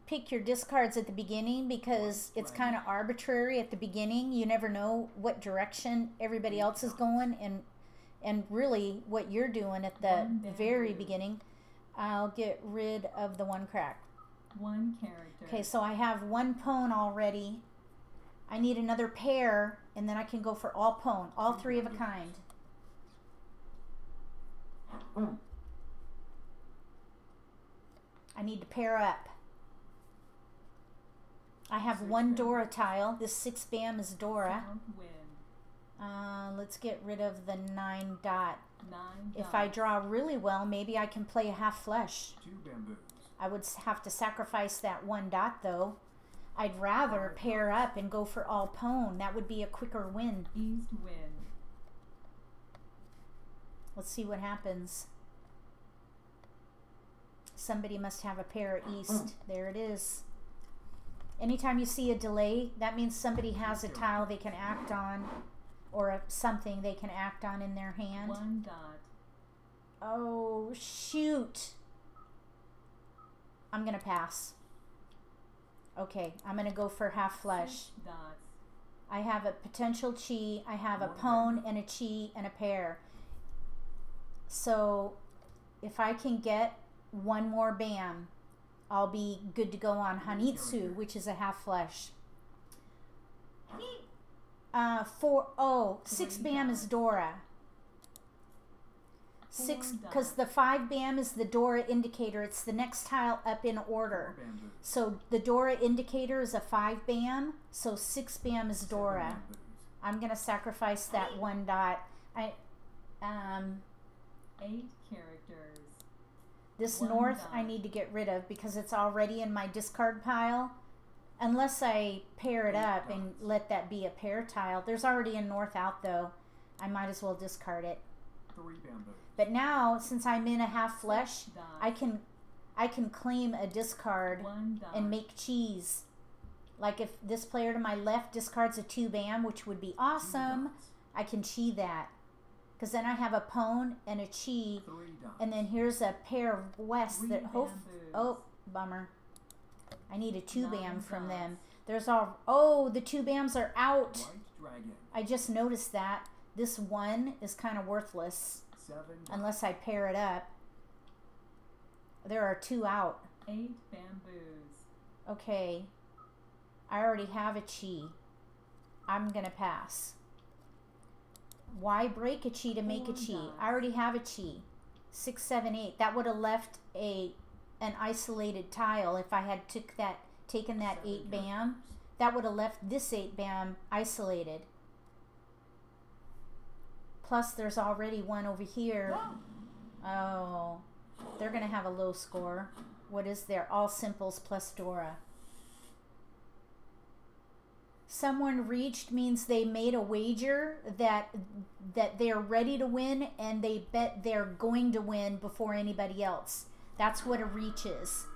pick your discards at the beginning because it's kind of arbitrary at the beginning. You never know what direction everybody else is going and really what you're doing at the very beginning. I'll get rid of the 1 crack. 1 character. Okay, so I have 1 pone already. I need another pair, and then I can go for all pone, all 3 of a kind. I need to pair up. I have 1 Dora tile. This 6 bam is Dora. South wind. Let's get rid of the 9 dot. 9 If I draw really well, maybe I can play a half flush. 2 bamboos. I would have to sacrifice that 1 dot though. I'd rather pair up and go for all pone. That would be a quicker win. East wind. Let's see what happens. Somebody must have a pair east. There it is. Anytime you see a delay, that means somebody has a tile they can act on, or something they can act on in their hand. 1 dot. Oh, shoot. I'm going to pass. Okay, I'm going to go for half flush. 6 dots. I have a potential chi, I have a pone and a chi and a pair. So if I can get 1 more bam, I'll be good to go on Hanitsu, which is a half flush. 6 bam is Dora. 6, because the 5 bam is the Dora indicator. It's the next tile up in order. So the Dora indicator is a 5 bam, so 6 bam is Dora. I'm going to sacrifice that 1 dot. 8 characters. This 1 north dot. I need to get rid of because it's already in my discard pile. Unless I pair it up and let that be a pair tile. There's already a north out though. I might as well discard it. 3 bamboos. But now, since I'm in a half flush, Dots. I can claim a discard 1 dot. and make cheese. Like if this player to my left discards a 2 bam, which would be 2 awesome, dots. I can chi that. Because then I have a pone and a chi, 3 dots. and then here's a pair of west 3 that hope. bamboos. Oh, bummer. I need a 2 bam 9 from dots. them. There's all. Oh, the 2 bams are out. White dragon. I just noticed that. This 1 is kind of worthless 7 dots. unless I pair it up. There are 2 out. 8 bamboos. Okay. I already have a chi. I'm going to pass. Why break a chi to make a 4 chi? dots. I already have a chi. 6, 7, 8. That would have left an isolated tile if I had taken that 8 bam. That would have left this 8 bam isolated. Plus there's already 1 over here. Oh, they're going to have a low score. What is there? All simples plus Dora. Someone reached means they made a wager that they're ready to win and they bet they're going to win before anybody else. That's what a reach is.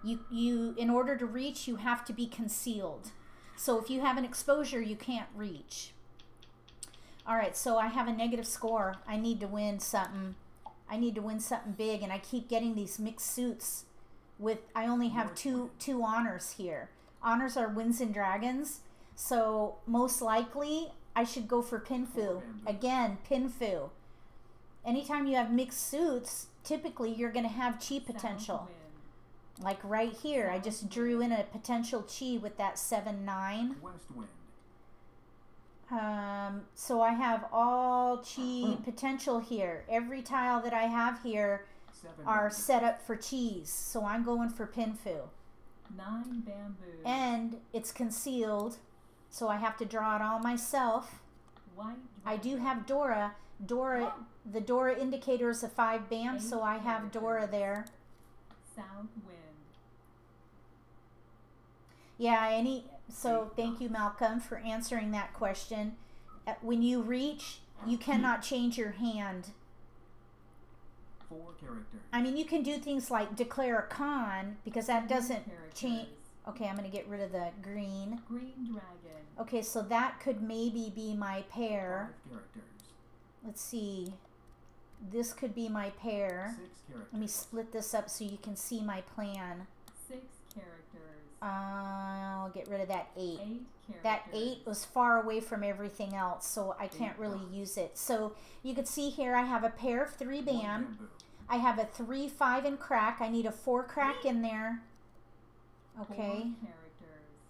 You in order to reach, you have to be concealed. So if you have an exposure, you can't reach. All right, so I have a negative score. I need to win something. I need to win something big, and I keep getting these mixed suits. with, I only have two honors here. Honors are winds and dragons, so most likely I should go for Pinfu. Again, Pinfu. Anytime you have mixed suits, typically you're going to have chi potential. South wind. Like right here, I just drew in a potential chi with that 7-9. West wind. So I have all chi potential here. Every tile that I have here 7 are bamboo. set up for cheese. So I'm going for Pinfu. 9 bamboos. And it's concealed, so I have to draw it all myself. White I do dragon. have Dora. The Dora indicator is a 5 bam, so I have Dora there. South wind. Yeah, so thank you, Malcolm, for answering that question. When you reach, you cannot change your hand. 4 characters. I mean, you can do things like declare a con, because that doesn't change. Okay, I'm going to get rid of the green. Green dragon. Okay, so that could maybe be my 5 pair. characters. Let's see. This could be my pair. 6 characters. Let me split this up so you can see my plan. 6 characters. I'll get rid of that 8. 8 characters. That 8 was far away from everything else, so I can't really use it. So you can see here I have a pair of 3 1 bam. bamboo. I have a 3, 5, and crack. I need a 4 crack in there. 4 Okay. characters.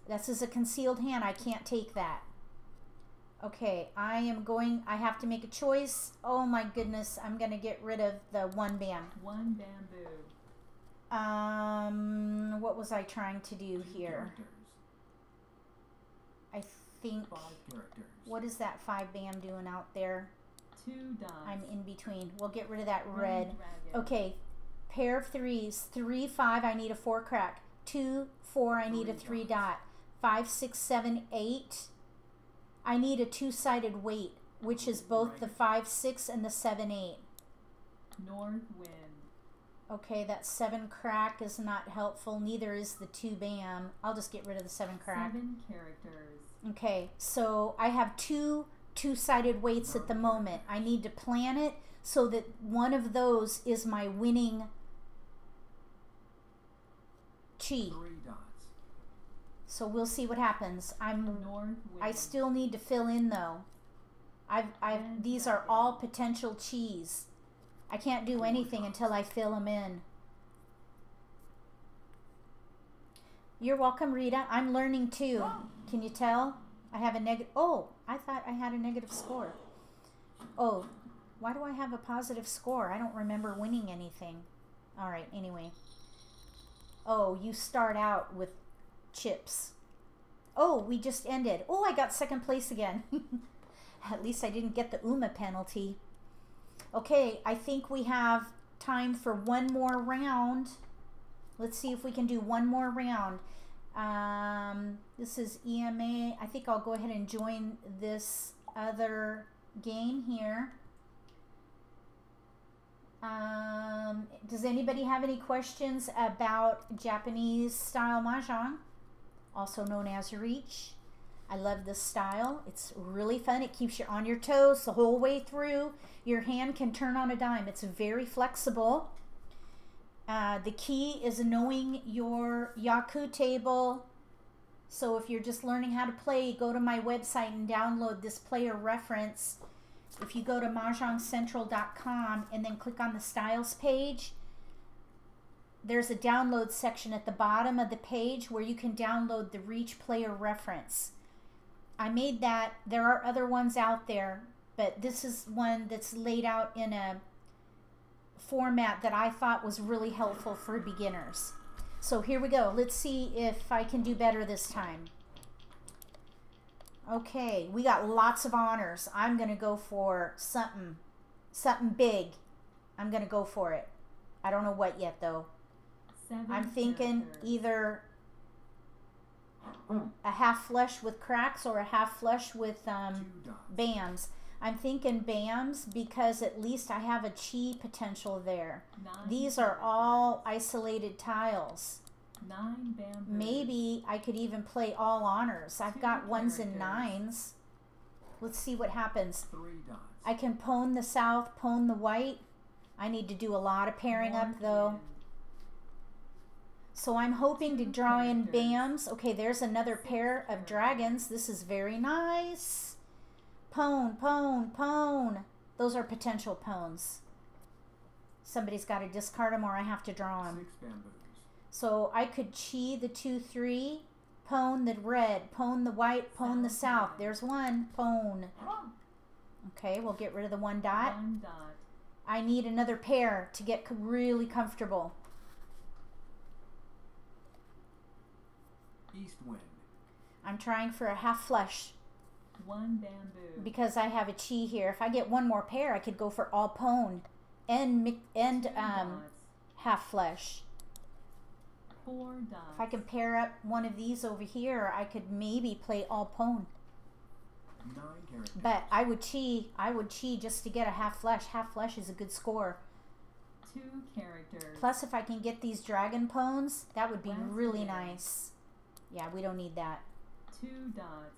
This is a concealed hand. I can't take that. Okay, I have to make a choice. Oh my goodness, I'm going to get rid of the 1 bam. 1 bamboo. What was I trying to do 2 here? characters. I think, 5 characters. what is that 5 bam doing out there? 2 dots. I'm in between. We'll get rid of that Red red. dragon. Okay, pair of 3s. 3, 5, I need a 4 crack. 2, 4, I need a 3 3 dot. 5, 6, 7, 8. I need a 2-sided weight, which is both the 5, 6 and the 7, 8. North wind. Okay, that 7 crack is not helpful. Neither is the 2 bam. I'll just get rid of the 7 crack. 7 characters. Okay, so I have 2-sided weights at the moment. I need to plan it so that one of those is my winning chi. 3 dots. So we'll see what happens. North wind. I still need to fill in though. These are all potential chis. I can't do anything until I fill them in. You're welcome, Rita. I'm learning too. Can you tell? I have a negative. Oh, I thought I had a negative score. Oh, why do I have a positive score? I don't remember winning anything. All right, anyway. Oh, you start out with chips. Oh, we just ended. Oh, I got second place again. At least I didn't get the UMA penalty. Okay, I think we have time for one more round. Let's see if we can do one more round. This is EMA. I think I'll go ahead and join this other game here. Does anybody have any questions about Japanese style Mahjong, also known as Riichi? I love this style. It's really fun. It keeps you on your toes the whole way through. Your hand can turn on a dime. It's very flexible. The key is knowing your Yaku table. So if you're just learning how to play, go to my website and download this player reference. If you go to mahjongcentral.com and then click on the styles page, there's a download section at the bottom of the page where you can download the Riichi player reference. I made that. There are other ones out there, but this is one that's laid out in a format that I thought was really helpful for beginners. So here we go. Let's see if I can do better this time. Okay, we got lots of honors. I'm going to go for something big. I'm going to go for it. I don't know what yet, though. 7 I'm thinking characters. either a half flush with cracks or a half flush with 2 dots. bams. I'm thinking bams because at least I have a chi potential there. 9 These are characters. all isolated tiles. 9 bamboo. Maybe I could even play all honors. I've 2 got 1s and characters. 9s. Let's see what happens. 3 dots. I can pwn the south, pwn the white. I need to do a lot of pairing North up though. wind. So I'm hoping to Two draw in characters. BAMs. Okay, there's another Six pair of characters. dragons. This is very nice. Pwn, pwn, pwn. Those are potential pwns. Somebody's got to discard them or I have to draw them. 6 bamboos. So I could chi the 2/3, pwn the red, pwn the white, pwn the south. There's one, pwn. Okay, we'll get rid of the 1 dot. 1 dot. I need another pair to get really comfortable. East wind. I'm trying for a half flush 1 bamboo. because I have a chi here. If I get one more pair, I could go for all pwn and 2 dots. half flush. 4 dots. If I can pair up one of these over here, I could maybe play all pwn. 9 characters. But I would chi just to get a half flush. Half flush is a good score. 2 characters. Plus, if I can get these dragon pwns, that would be West really wind. nice. Yeah, we don't need that. 2 dots.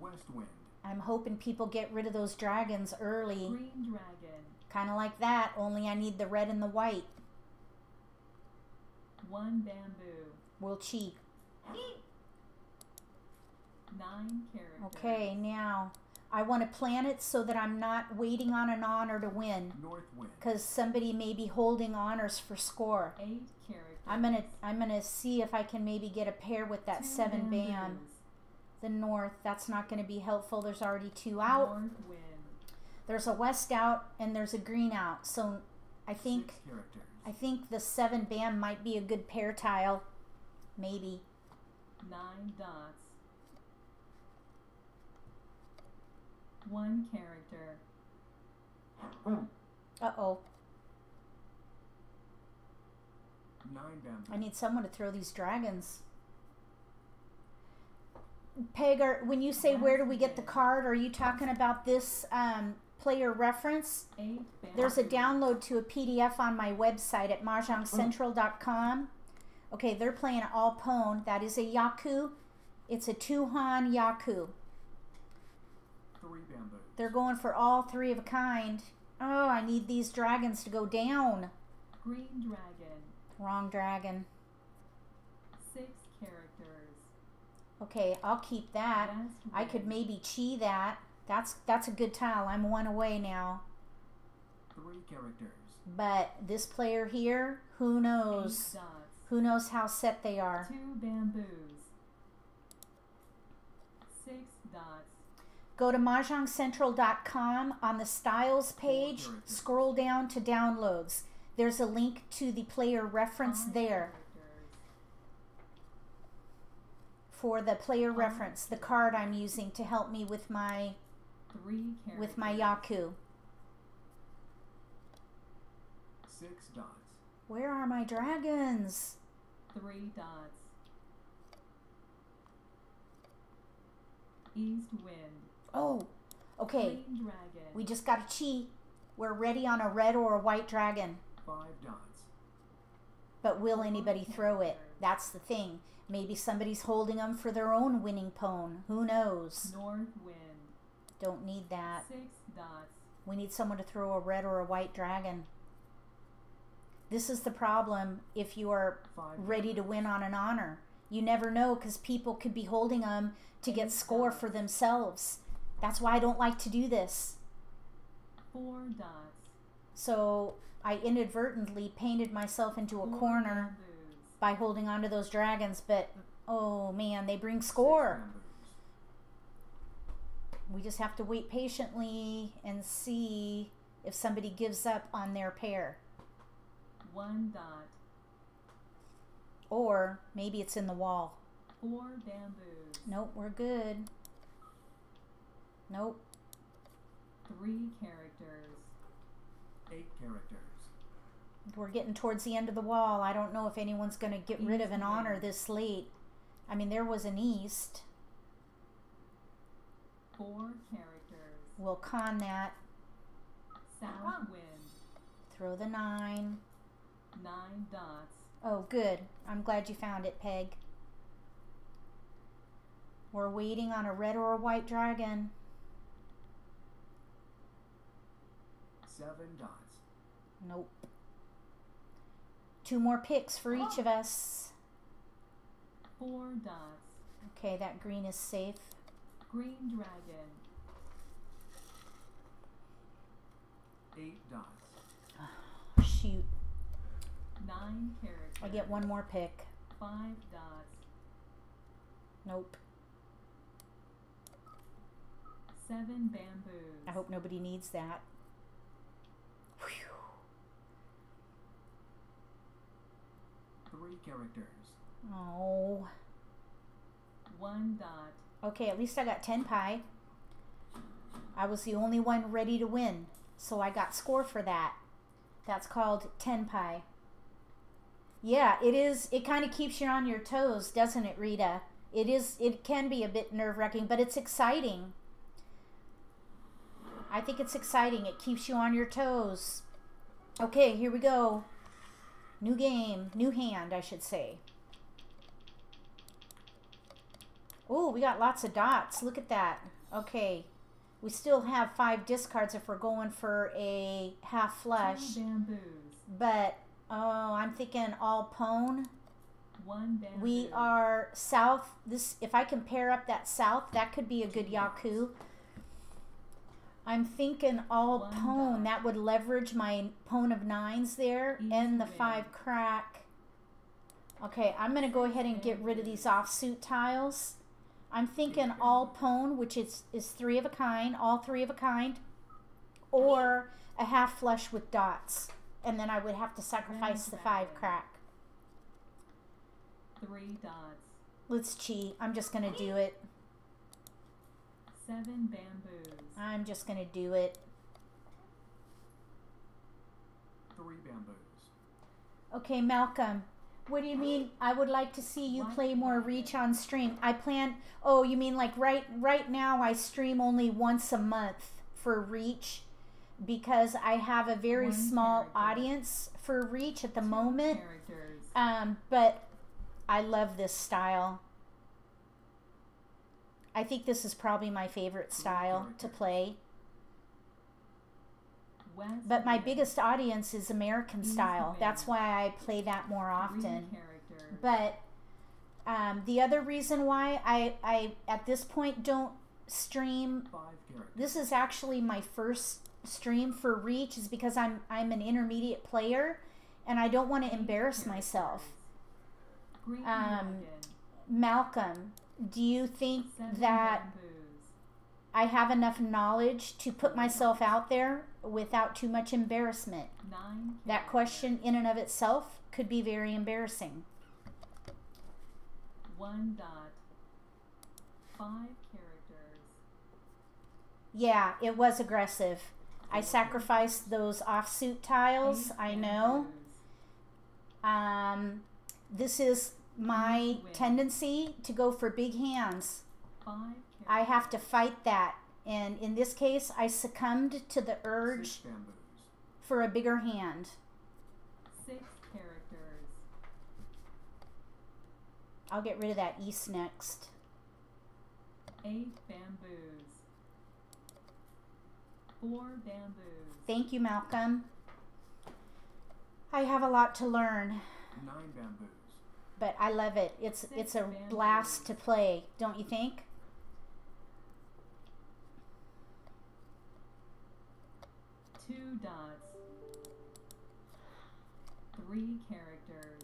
West wind. I'm hoping people get rid of those dragons early. Green dragon. Kind of like that, only I need the red and the white. 1 bamboo. We'll chi. 9 characters. Okay, now I want to plan it so that I'm not waiting on an honor to win, North wind. because somebody may be holding honors for score. 8 characters. I'm gonna see if I can maybe get a pair with that 2 7 bam. bamboos. The north, that's not going to be helpful. There's already 2 out. North wind. There's a west out and there's a green out. So I 6 think characters. the 7 bam might be a good pair tile. Maybe. 9 dots. 1 character. Uh-oh. 9 bamboos. I need someone to throw these dragons. Peg, when you say where do we get the card, are you talking about this player reference? 8 bamboos. There's a download to a PDF on my website at mahjongcentral.com. Okay, they're playing all pwn. That is a yaku. It's a 2-han yaku. 3 bamboos. They're going for all 3 of a kind. Oh, I need these dragons to go down. Green dragon. Wrong dragon. 6 characters. Okay, I'll keep that. West I could wind. maybe chi that. That's a good tile. I'm 1 away now. 3 characters. But this player here, who 8 knows? dots. Who knows how set they are? 2 bamboos. 6 dots. Go to mahjongcentral.com. On the styles page, characters. scroll down to downloads. There's a link to the player reference 5 there characters. for the player reference, the card I'm using to help me with my 3 characters. yaku. 6 dots. Where are my dragons? 3 dots. East wind. Oh, okay. Green dragon. We just got a chi. We're ready on a red or a white dragon. 5 dots. But will anybody throw it? That's the thing. Maybe somebody's holding them for their own winning pwn. Who knows? North wind. Don't need that. 6 dots. We need someone to throw a red or a white dragon. This is the problem if you are 5 ready to win on an honor. You never know because people could be holding them to get score for themselves. That's why I don't like to do this. 4 dots. So I inadvertently painted myself into a 4 corner bamboos. by holding on to those dragons, but oh man, they bring 6 score. bamboos. We just have to wait patiently and see if somebody gives up on their pair. 1 dot. Or maybe it's in the wall. 4 bamboos. Nope, we're good. Nope. 3 characters. 8 characters. We're getting towards the end of the wall. I don't know if anyone's going to get rid of an East honor wind. this late. I mean, there was an east. 4 characters. We'll con that. South wind. Throw the 9. 9 dots. Oh, good. I'm glad you found it, Peg. We're waiting on a red or a white dragon. 7 dots. Nope. 2 more picks for each of us. 4 dots. Okay, that green is safe. Green dragon. 8 dots. Shoot. 9 characters. I get 1 more pick. 5 dots. Nope. 7 bamboos. I hope nobody needs that. Whew. 3 characters. Oh. 1 dot. Okay, at least I got 10 pie. I was the only one ready to win, so I got score for that. That's called 10 pie. Yeah, it is. It kind of keeps you on your toes, doesn't it, Rita? It can be a bit nerve-wracking, but it's exciting. I think it's exciting. It keeps you on your toes. Okay, here we go. New game. New hand, I should say. Oh, we got lots of dots. Look at that. Okay. We still have 5 discards if we're going for a half flush. 2 bamboos. But, oh, I'm thinking all pone. 1 bamboo. We are south. This, if I can pair up that south, that could be a good Yaku. I'm thinking all 1 pone. dot. That would leverage my pone of 9s there Easy and the win. 5 crack. Okay, I'm going to go ahead and get rid of these offsuit tiles. I'm thinking all pone, which is 3 of a kind, all 3 of a kind, or a half flush with dots. And then I would have to sacrifice the 5 crack. 3 dots. Let's cheat. I'm just going to do it. 7 bamboos. I'm just going to do it. 3 bamboos. Okay, Malcolm. What do you mean? I would like to see you play more Reach on stream. I plan. Oh, you mean like right now I stream only once a month for Reach because I have a very 1 small character. audience for Reach at the 2 moment. characters. But I love this style. I think this is probably my favorite style to play. West But my wind. biggest audience is American East style. wind. That's why I play that more 3 often. characters. But the other reason why I at this point don't stream, 5 characters. this is actually my first stream for Reach, is because I'm an intermediate player and I don't want to 8 embarrass characters. myself. Green Um, dragon. Malcolm, do you think 7 that bamboos. I have enough knowledge to put myself out there without too much embarrassment? 9 That characters. question in and of itself could be very embarrassing. 1 dot. 5 characters. Yeah, it was aggressive. I sacrificed those offsuit tiles, 8 I know. bamboos. This is my East wind. tendency to go for big hands. 5 characters. I have to fight that. And in this case, I succumbed to the 6 urge bamboos. for a bigger hand. 6 characters. I'll get rid of that east next. 8 bamboos. 4 bamboos. Thank you, Malcolm. I have a lot to learn, 9 bamboos. but I love it. It's a 6 bamboos. blast to play, don't you think? 2 dots. 3 characters.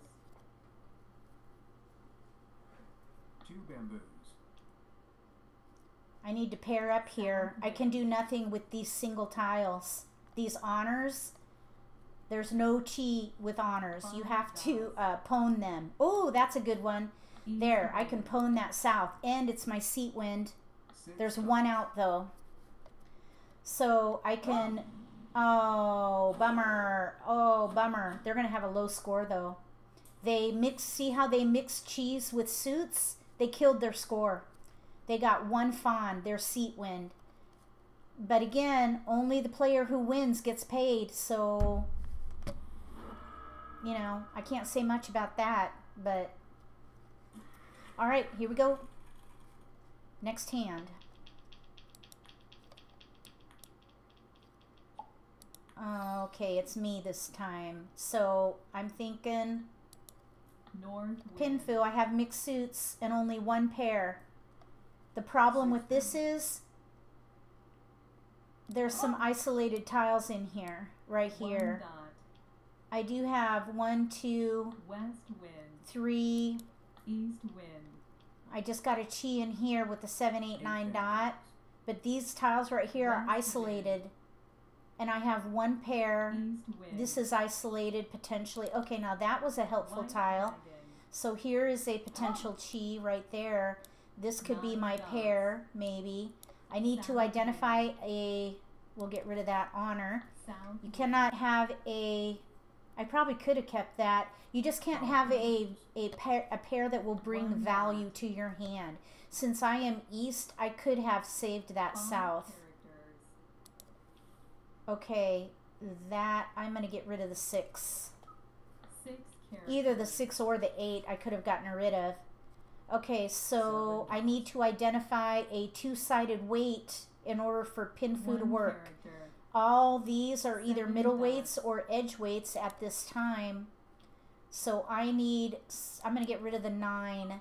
2 bamboos. I need to pair up here. I can do nothing with these single tiles. These honors, there's no chi with honors. You have to pone them. Oh, that's a good one. East There, I can wind. pone that south. And it's my seat wind. 6 There's dots. one out though. So I can, oh, bummer. Oh, bummer. They're going to have a low score though. They mix, see how they mix cheese with suits? They killed their score. They got 1 fawn, their seat wind. But again, only the player who wins gets paid, so, you know, I can't say much about that, but, all right, here we go. Next hand. Okay, it's me this time. So I'm thinking North wind. Pinfu. I have mixed suits and only one pair. The problem with this is there's some isolated tiles in here, right here. 1 dot. I do have 1, 2, West wind. 3. East wind. I just got a chi in here with the 7, 8, 9 dot. But these tiles right here are isolated. And I have one pair. East wind. This is isolated potentially. Okay, now that was a helpful White tile. dragon. So here is a potential chi right there. This could be 9 my dots. pair, maybe. I need to South identify a, we'll get rid of that honor. South You wind. cannot have a, I probably could have kept that. You just can't have a pair that will bring One value to your hand. Since I am east, I could have saved that 5 south. characters. Okay, that, I'm going to get rid of the 6. 6 characters. Either the 6 or the 8 I could have gotten rid of. Okay, so I need to identify a 2-sided weight in order for Pinfu to 1 work. character. All these are either 7 middle dots. weights or edge weights at this time. So I need, I'm going to get rid of the 9. 9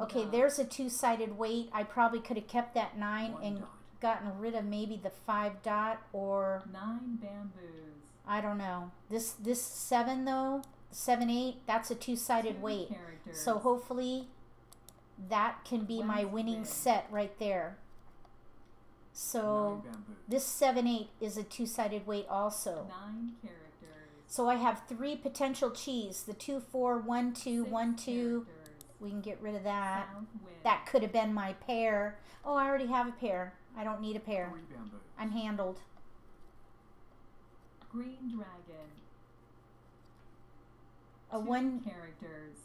Okay, dots. there's a 2-sided weight. I probably could have kept that 9 1 and dot. gotten rid of maybe the 5 dot or 9 bamboos. I don't know. This 7 though, 7, 8, that's a 2-sided 2 weight. characters. So hopefully that can be my West winning wind. set right there. 9 So bamboo. this 7, 8 is a 2-sided weight also. 9 characters. So I have 3 potential chis. The 2, 4, 1, 2, 6 1, 2. characters. We can get rid of that. South wind. That could have been my pair. Oh, I already have a pair. I don't need a pair. 3 bamboo. I'm handled. Green dragon. A 2 1, characters.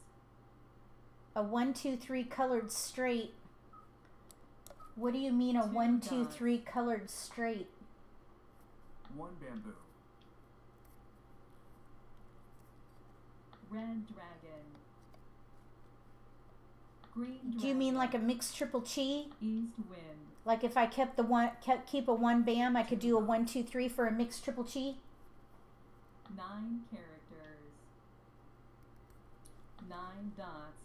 a 1, 2, 3 colored straight. What do you mean a 2 1, 2, dots. 3 colored straight? 1 bamboo. Red dragon. Green dragon. Do you mean like a mixed triple chi? East wind. Like if I kept keep a 1 bam, I could do a 1, 2, 3 for a mixed triple chi? 9 characters. 9 dots.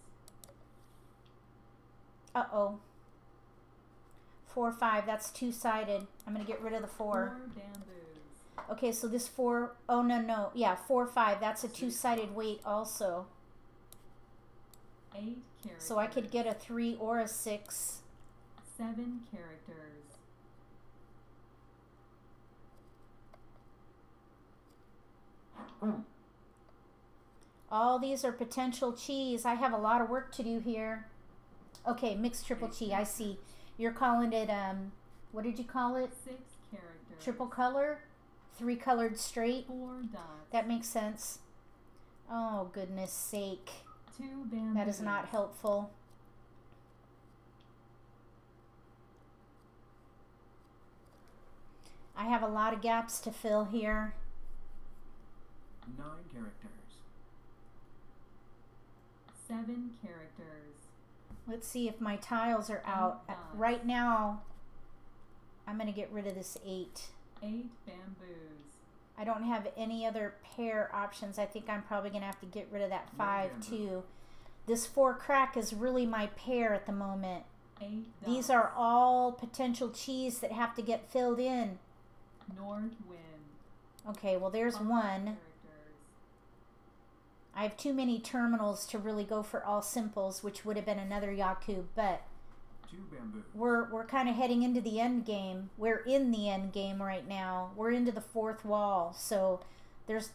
Uh-oh. 4, 5, that's 2-sided. I'm going to get rid of the 4. 4 bamboos. Okay, so this 4, oh no. Yeah, 4, 5, that's a 2-sided weight also. 8 characters. So I could get a 3 or a 6. 7 characters. All these are potential chis. I have a lot of work to do here. Okay, mixed triple chi, I see. You're calling it, what did you call it? 6 characters. Triple color? 3 colored straight? 4 dots. That makes sense. Oh, goodness sake. 2 bamboos. That is not helpful. I have a lot of gaps to fill here. 9 characters. 7 characters. Let's see if my tiles are out. dots. Right now, I'm going to get rid of this 8. 8 bamboos. I don't have any other pair options. I think I'm probably going to have to get rid of that 5 bamboo. too. This 4 crack is really my pair at the moment. 8 dots. These are all potential chis that have to get filled in. North wind. Okay, well there's 5 one. characters. I have too many terminals to really go for all simples, which would have been another Yaku, but 2 bamboo. we're kind of heading into the end game. We're in the end game right now. We're into the 4th wall, so there's,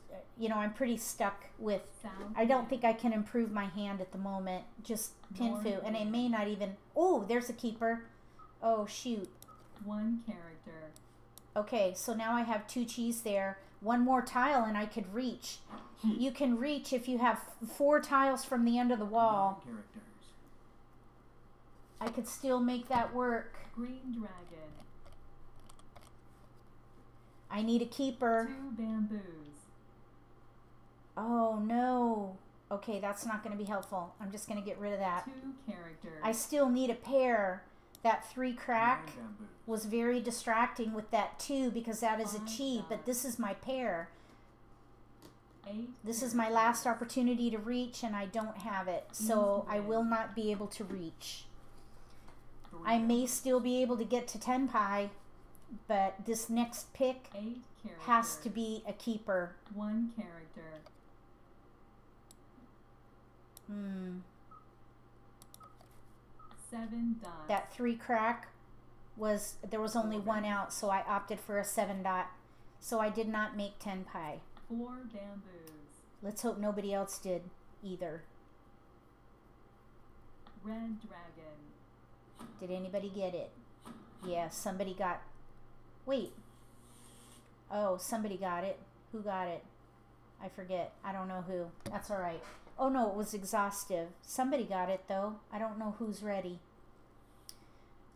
I'm pretty stuck with, South I don't wind. think I can improve my hand at the moment. Just North Pinfu, and I wind. may not even, oh, there's a keeper. Oh, shoot. 1 character. Okay, so now I have 2 chis there. 1 more tile and I could reach. You can reach if you have 4 tiles from the end of the 9 wall. characters. I could still make that work. Green dragon. I need a keeper. 2 bamboos. Oh no. Okay, that's not going to be helpful. I'm just going to get rid of that. 2 characters. I still need a pair. That 3 crack 9 bamboos. was very distracting with that 2 because that is a 5 chi, but dots. this is my pair. 8 This is my last opportunity to reach and I don't have it, so I will not be able to reach. 3 I may bamboos. still be able to get to 10 pi, but this next pick 8 characters. has to be a keeper. 1 character. 7 dots. That 3 crack was, there was only 1 out, so I opted for a 7 dot. So I did not make 10 pi. 4 bamboos. Let's hope nobody else did either. Red dragon. Did anybody get it? Yeah, somebody got, wait. Oh, somebody got it. Who got it? I forget. I don't know who. That's all right. Oh no, it was exhaustive. Somebody got it though. I don't know who's ready.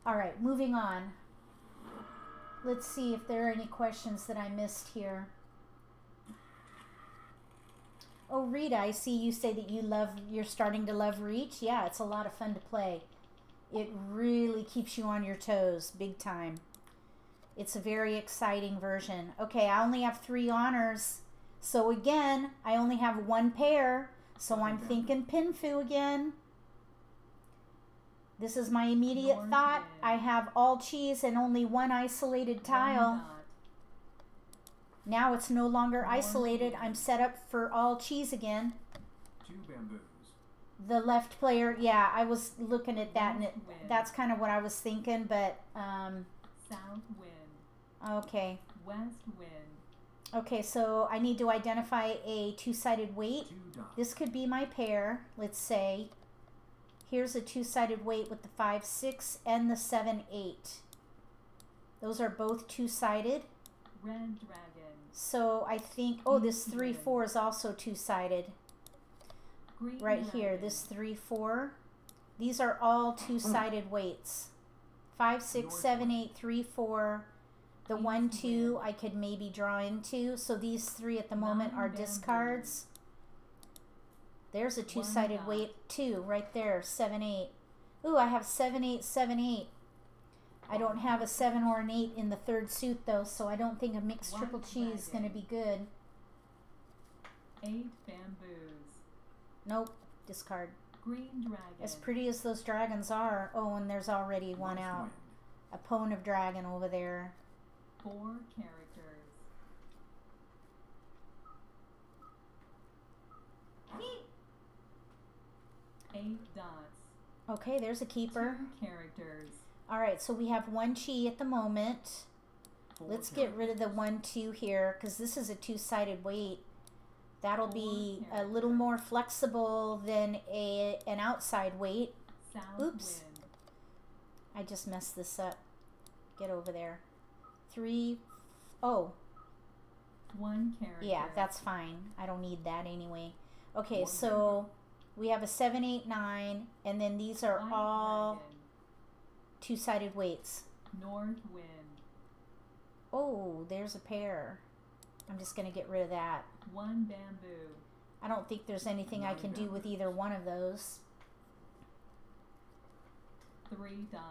All right, moving on. Let's see if there are any questions that I missed here. Oh, Rita, I see you say that you're starting to love Riichi. Yeah, it's a lot of fun to play. It really keeps you on your toes, big time. It's a very exciting version. Okay, I only have 3 honors. So again, I only have 1 pair. So I'm thinking Pinfu again. This is my immediate Northern. thought. I have all cheese and only 1 isolated 1 tile. dot. Now it's no longer Northern. isolated. I'm set up for all cheese again. 2 bamboos. The left player, yeah, I was looking at that and West wind. that's kind of what I was thinking, but South wind. okay. West wind. Okay, so I need to identify a 2-sided weight. 2 dots. This could be my pair, let's say. Here's a 2-sided weight with the 5-6 and the 7-8. Those are both 2-sided. Red dragon. So I think, oh, this 3-4 is also 2-sided. Green Right here, dragon. this 3-4. These are all 2-sided weights. 5, 6, 7, 8, 3, 4. The 1, 2 I could maybe draw into. So these 3 at the moment are discards. There's a 2-sided dot. weight too, right there, 7, 8. Ooh, I have 7, 8, 7, 8. I don't have a 7 or an 8 in the 3rd suit though, so I don't think a mixed White triple cheese is going to dragon. be good. 8 bamboos. Nope, discard. Green dragon. As pretty as those dragons are. Oh, and there's already 1 West out. wind. A pone of dragon over there. 4 characters. 8 dots. Okay, there's a keeper. 2 characters. Alright, so we have 1 chi at the moment. 4 Let's get rid of the 1, 2 here, because this is a 2-sided weight. That'll be a little more flexible than an outside weight. South Oops. wind. I just messed this up. Get over there. 3, oh, 1 character. yeah, that's fine. I don't need that anyway. Okay, 1 so we have a 7, 8, 9, and then these are White all dragon. 2-sided weights. North wind. Oh, there's a pair. I'm just going to get rid of that. 1 bamboo. I don't think there's anything I 9 can do with bamboos. either one of those. 3 dots.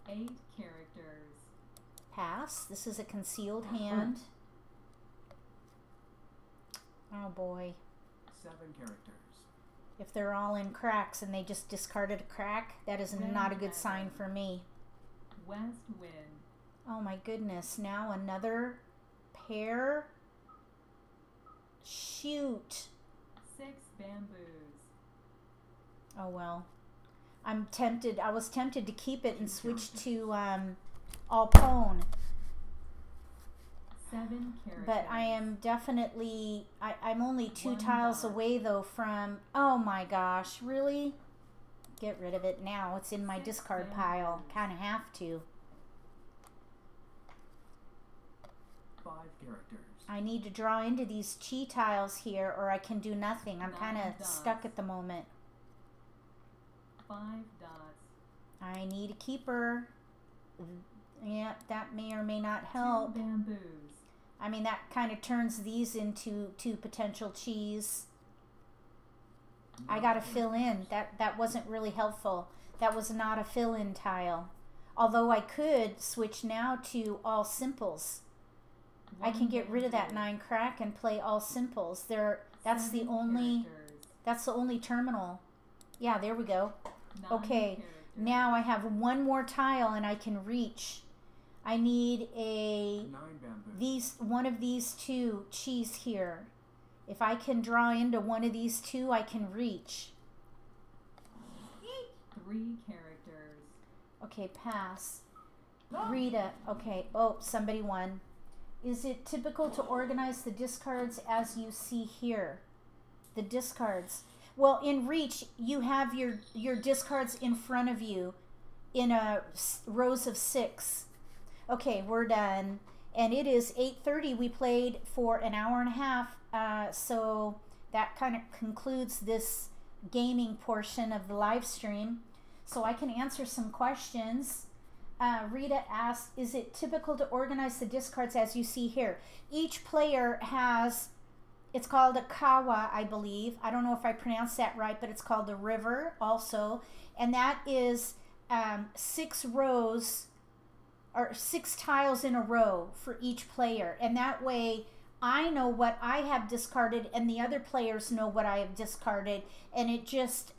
8 characters. Pass. This is a concealed hand. Oh boy. 7 characters. If they're all in cracks and they just discarded a crack, that is Red not a good dragon. sign for me. West wind. Oh my goodness. Now another pair. Shoot. 6 bamboos. Oh well. I'm tempted. I was tempted to keep it and switch to all pone. 7 characters. But I am definitely, I'm only 2 1 tiles dot. away though from, oh my gosh, really? Get rid of it now. It's in my 6 discard pile. bamboos. Kind of have to. 5 characters. I need to draw into these chi tiles here or I can do nothing. I'm 9 kind of dots. stuck at the moment. 5 dots. I need a keeper. Yeah, that may or may not 2 help. bamboos. I mean, that kind of turns these into 2 potential cheese. I got to fill in. That wasn't really helpful. That was not a fill-in tile. Although I could switch now to all simples. I can get rid of that 9 crack and play all simples. That's the only terminal. Yeah, there we go. Okay, now I have one more tile and I can reach. I need 9 bamboo. one of these 2 cheese here. If I can draw into one of these 2, I can reach. 3 characters. Okay, pass. Rita, okay. Oh, somebody won. Is it typical to organize the discards as you see here? The discards. Well, in Reach, you have your discards in front of you in rows of 6. Okay, we're done. And it is 8:30. We played for an hour and a half. So that kind of concludes this gaming portion of the live stream. So I can answer some questions. Rita asked, is it typical to organize the discards as you see here? Each player has, it's called a kawa, I believe. I don't know if I pronounced that right, but it's called a river also. And that is 6 rows or 6 tiles in a row for each player. And that way I know what I have discarded and the other players know what I have discarded. And it just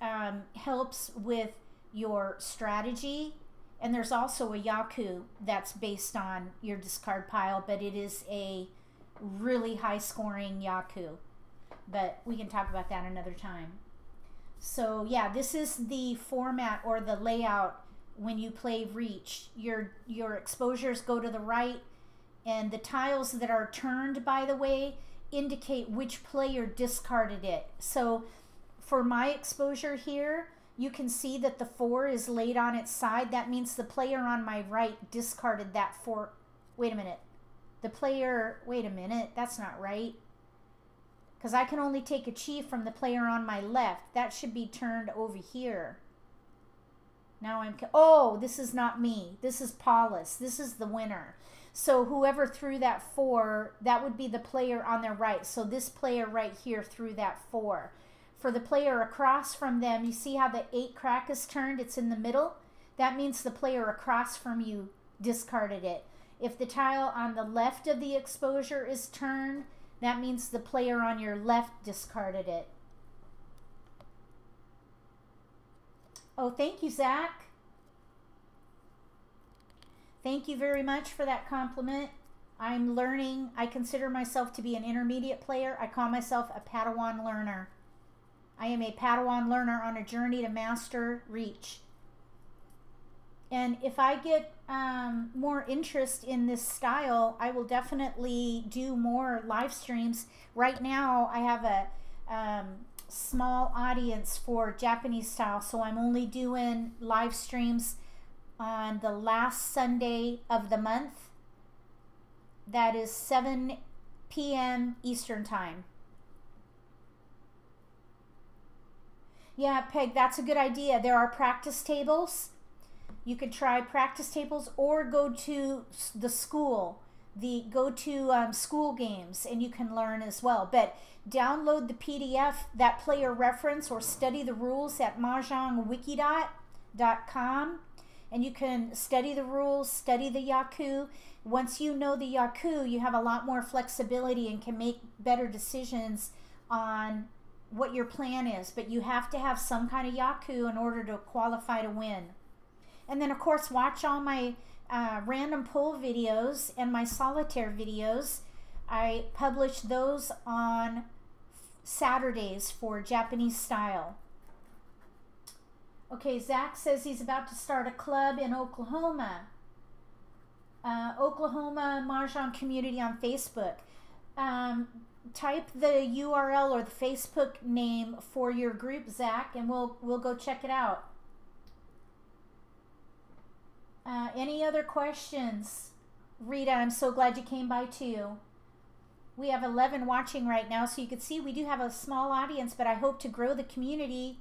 helps with your strategy. And there's also a yaku that's based on your discard pile, but it is a really high scoring yaku. But we can talk about that another time. So yeah, this is the format or the layout when you play Reach. Your exposures go to the right, and the tiles that are turned, by the way, indicate which player discarded it. So for my exposure here, you can see that the 4 is laid on its side. That means the player on my right discarded that 4. Wait a minute. Wait a minute. That's not right. Because I can only take a chi from the player on my left. That should be turned over here. Now oh, this is not me. This is Paulus. This is the winner. So whoever threw that 4, that would be the player on their right. So this player right here threw that 4. For the player across from them, you see how the 8 crack is turned? It's in the middle. That means the player across from you discarded it. If the tile on the left of the exposure is turned, that means the player on your left discarded it. Oh, thank you, Zach. Thank you very much for that compliment. I'm learning. I consider myself to be an intermediate player. I call myself a Padawan learner. I am a Padawan learner on a journey to master Reach. And if I get more interest in this style, I will definitely do more live streams. Right now, I have a small audience for Japanese style, so I'm only doing live streams on the last Sunday of the month. That is 7 p.m. Eastern Time. Yeah, Peg, that's a good idea. There are practice tables. You could try practice tables or go to the school. Go to school games and you can learn as well. But download the PDF, that player reference, or study the rules at mahjongwiki.com, and you can study the rules, study the yaku. Once you know the yaku, you have a lot more flexibility and can make better decisions on what your plan is. But you have to have some kind of yaku in order to qualify to win. And then, of course, watch all my random pull videos and my solitaire videos. I publish those on Saturdays for Japanese style. Okay, Zach says he's about to start a club in Oklahoma. Oklahoma Mahjong community on Facebook. Type the URL or the Facebook name for your group, Zach, and we'll go check it out. Any other questions? Rita, I'm so glad you came by too. We have 11 watching right now, so you can see we do have a small audience, but I hope to grow the community.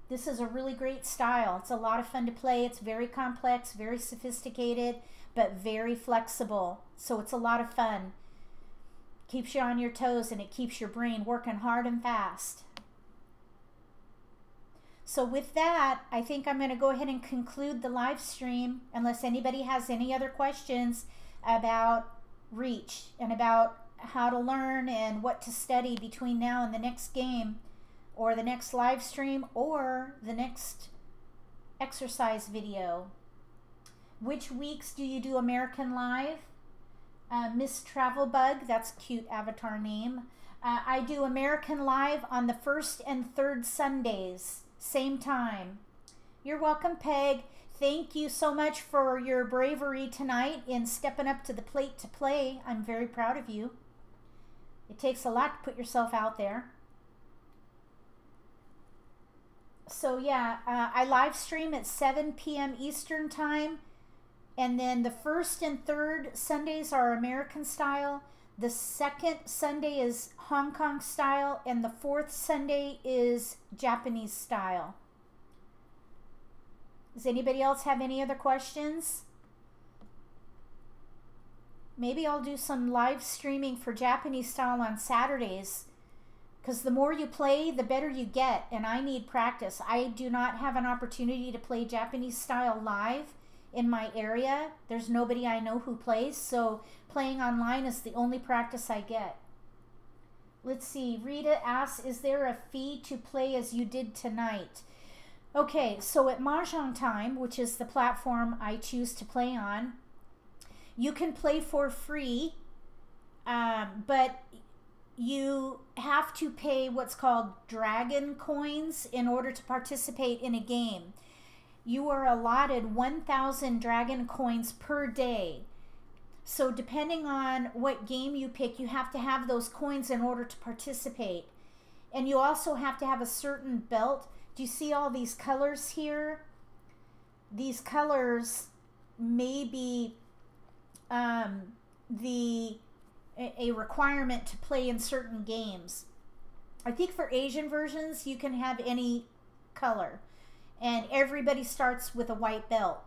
This is a really great style. It's a lot of fun to play. It's very complex, very sophisticated, but very flexible. So it's a lot of fun. Keeps you on your toes and it keeps your brain working hard and fast. So with that, I think I'm going to go ahead and conclude the live stream unless anybody has any other questions about Riichi and about how to learn and what to study between now and the next game or the next live stream or the next exercise video. Which weeks do you do American Live? Miss Travelbug, that's a cute avatar name. I do American Live on the first and third Sundays, same time. You're welcome, Peg. Thank you so much for your bravery tonight in stepping up to the plate to play. I'm very proud of you. It takes a lot to put yourself out there. So yeah, I live stream at 7 p.m. Eastern time. And then the first and third Sundays are American style. The second Sunday is Hong Kong style. And the fourth Sunday is Japanese style. Does anybody else have any other questions? Maybe I'll do some live streaming for Japanese style on Saturdays. Because the more you play, the better you get. And I need practice. I do not have an opportunity to play Japanese style live in my area. There's nobody I know who plays, so playing online is the only practice I get. Let's see, Rita asks, is there a fee to play as you did tonight? Okay, so at Mahjong Time, which is the platform I choose to play on, you can play for free, but you have to pay what's called dragon coins in order to participate in a game. You are allotted 1,000 dragon coins per day. So depending on what game you pick, you have to have those coins in order to participate. And you also have to have a certain belt. Do you see all these colors here? These colors may be a requirement to play in certain games. I think for Asian versions, you can have any color. And everybody starts with a white belt.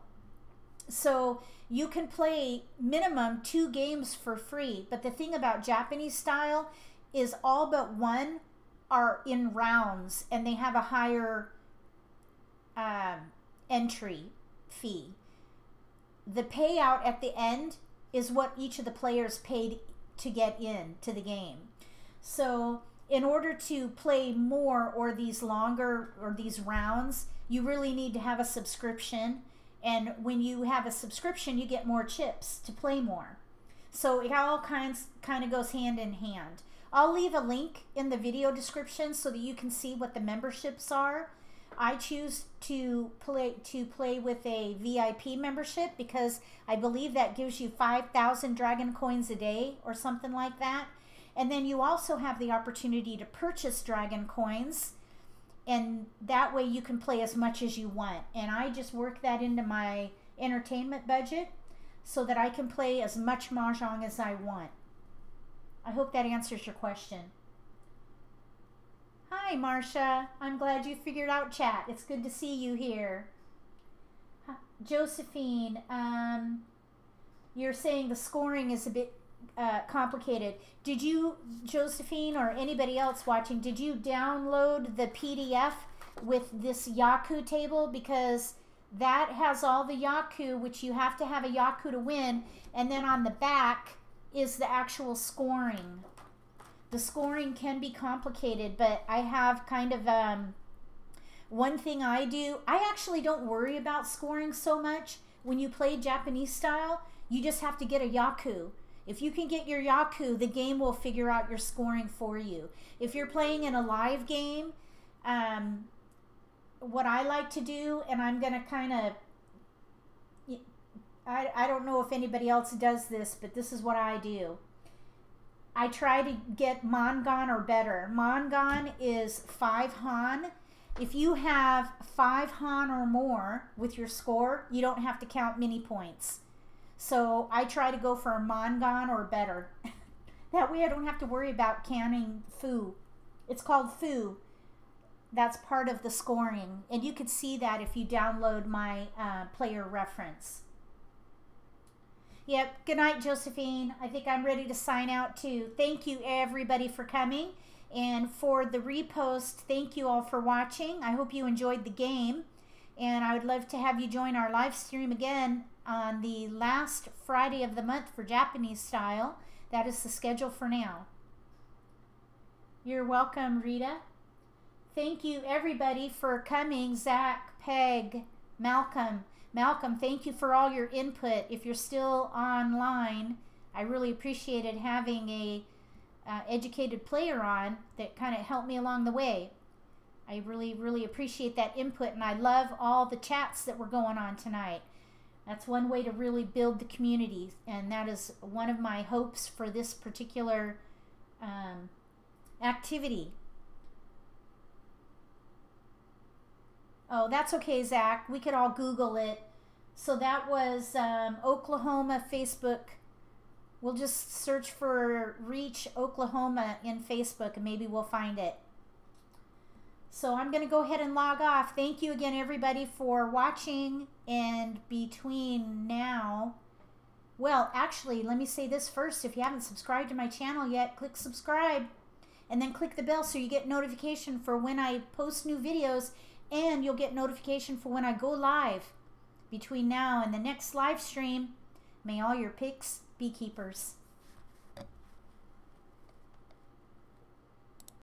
So you can play minimum 2 games for free. But the thing about Japanese style is all but one are in rounds and they have a higher entry fee. The payout at the end is what each of the players paid to get in to the game. So in order to play more or these longer or these rounds, you really need to have a subscription. And when you have a subscription, you get more chips to play more. So it all kind of goes hand in hand. I'll leave a link in the video description so that you can see what the memberships are. I choose to play with a VIP membership because I believe that gives you 5,000 dragon coins a day or something like that. And then you also have the opportunity to purchase dragon coins, and that way you can play as much as you want. And I just work that into my entertainment budget so that I can play as much Mahjong as I want. I hope that answers your question. Hi, Marcia. I'm glad you figured out chat. It's good to see you here. Josephine, you're saying the scoring is a bit complicated. Did you, Josephine, or anybody else watching, did you download the PDF with this Yaku table? Because that has all the Yaku, which you have to have a Yaku to win, and then on the back is the actual scoring. The scoring can be complicated, but I have kind of one thing I do. I actually don't worry about scoring so much. When you play Japanese style, you just have to get a Yaku. If you can get your Yaku, the game will figure out your scoring for you. If you're playing in a live game, what I like to do, and I'm going to kind of, I don't know if anybody else does this, but this is what I do. I try to get Mangan or better. Mangan is 5 Han. If you have 5 Han or more with your score, you don't have to count mini points. So I try to go for a Mangan or better. That way I don't have to worry about counting Fu. It's called Fu. That's part of the scoring. And you could see that if you download my player reference. Yep. Good night, Josephine. I think I'm ready to sign out too. Thank you, everybody, for coming. And for the repost, thank you all for watching. I hope you enjoyed the game. And I would love to have you join our live stream again on the last Friday of the month for Japanese style. That is the schedule for now. You're welcome, Rita. Thank you, everybody, for coming. Zach, Peg, Malcolm. Malcolm, thank you for all your input. If you're still online, I really appreciated having a educated player on that kind of helped me along the way. I really appreciate that input, and I love all the chats that were going on tonight. That's one way to really build the community, and that is one of my hopes for this particular activity. Oh, that's okay, Zach. We could all Google it. So that was Oklahoma Facebook. We'll just search for Riichi, Oklahoma in Facebook, and maybe we'll find it. So I'm going to go ahead and log off. Thank you again, everybody, for watching. And between now, well, actually, let me say this first. If you haven't subscribed to my channel yet, click subscribe. And then click the bell so you get notification for when I post new videos. And you'll get notification for when I go live. Between now and the next live stream, may all your picks be keepers.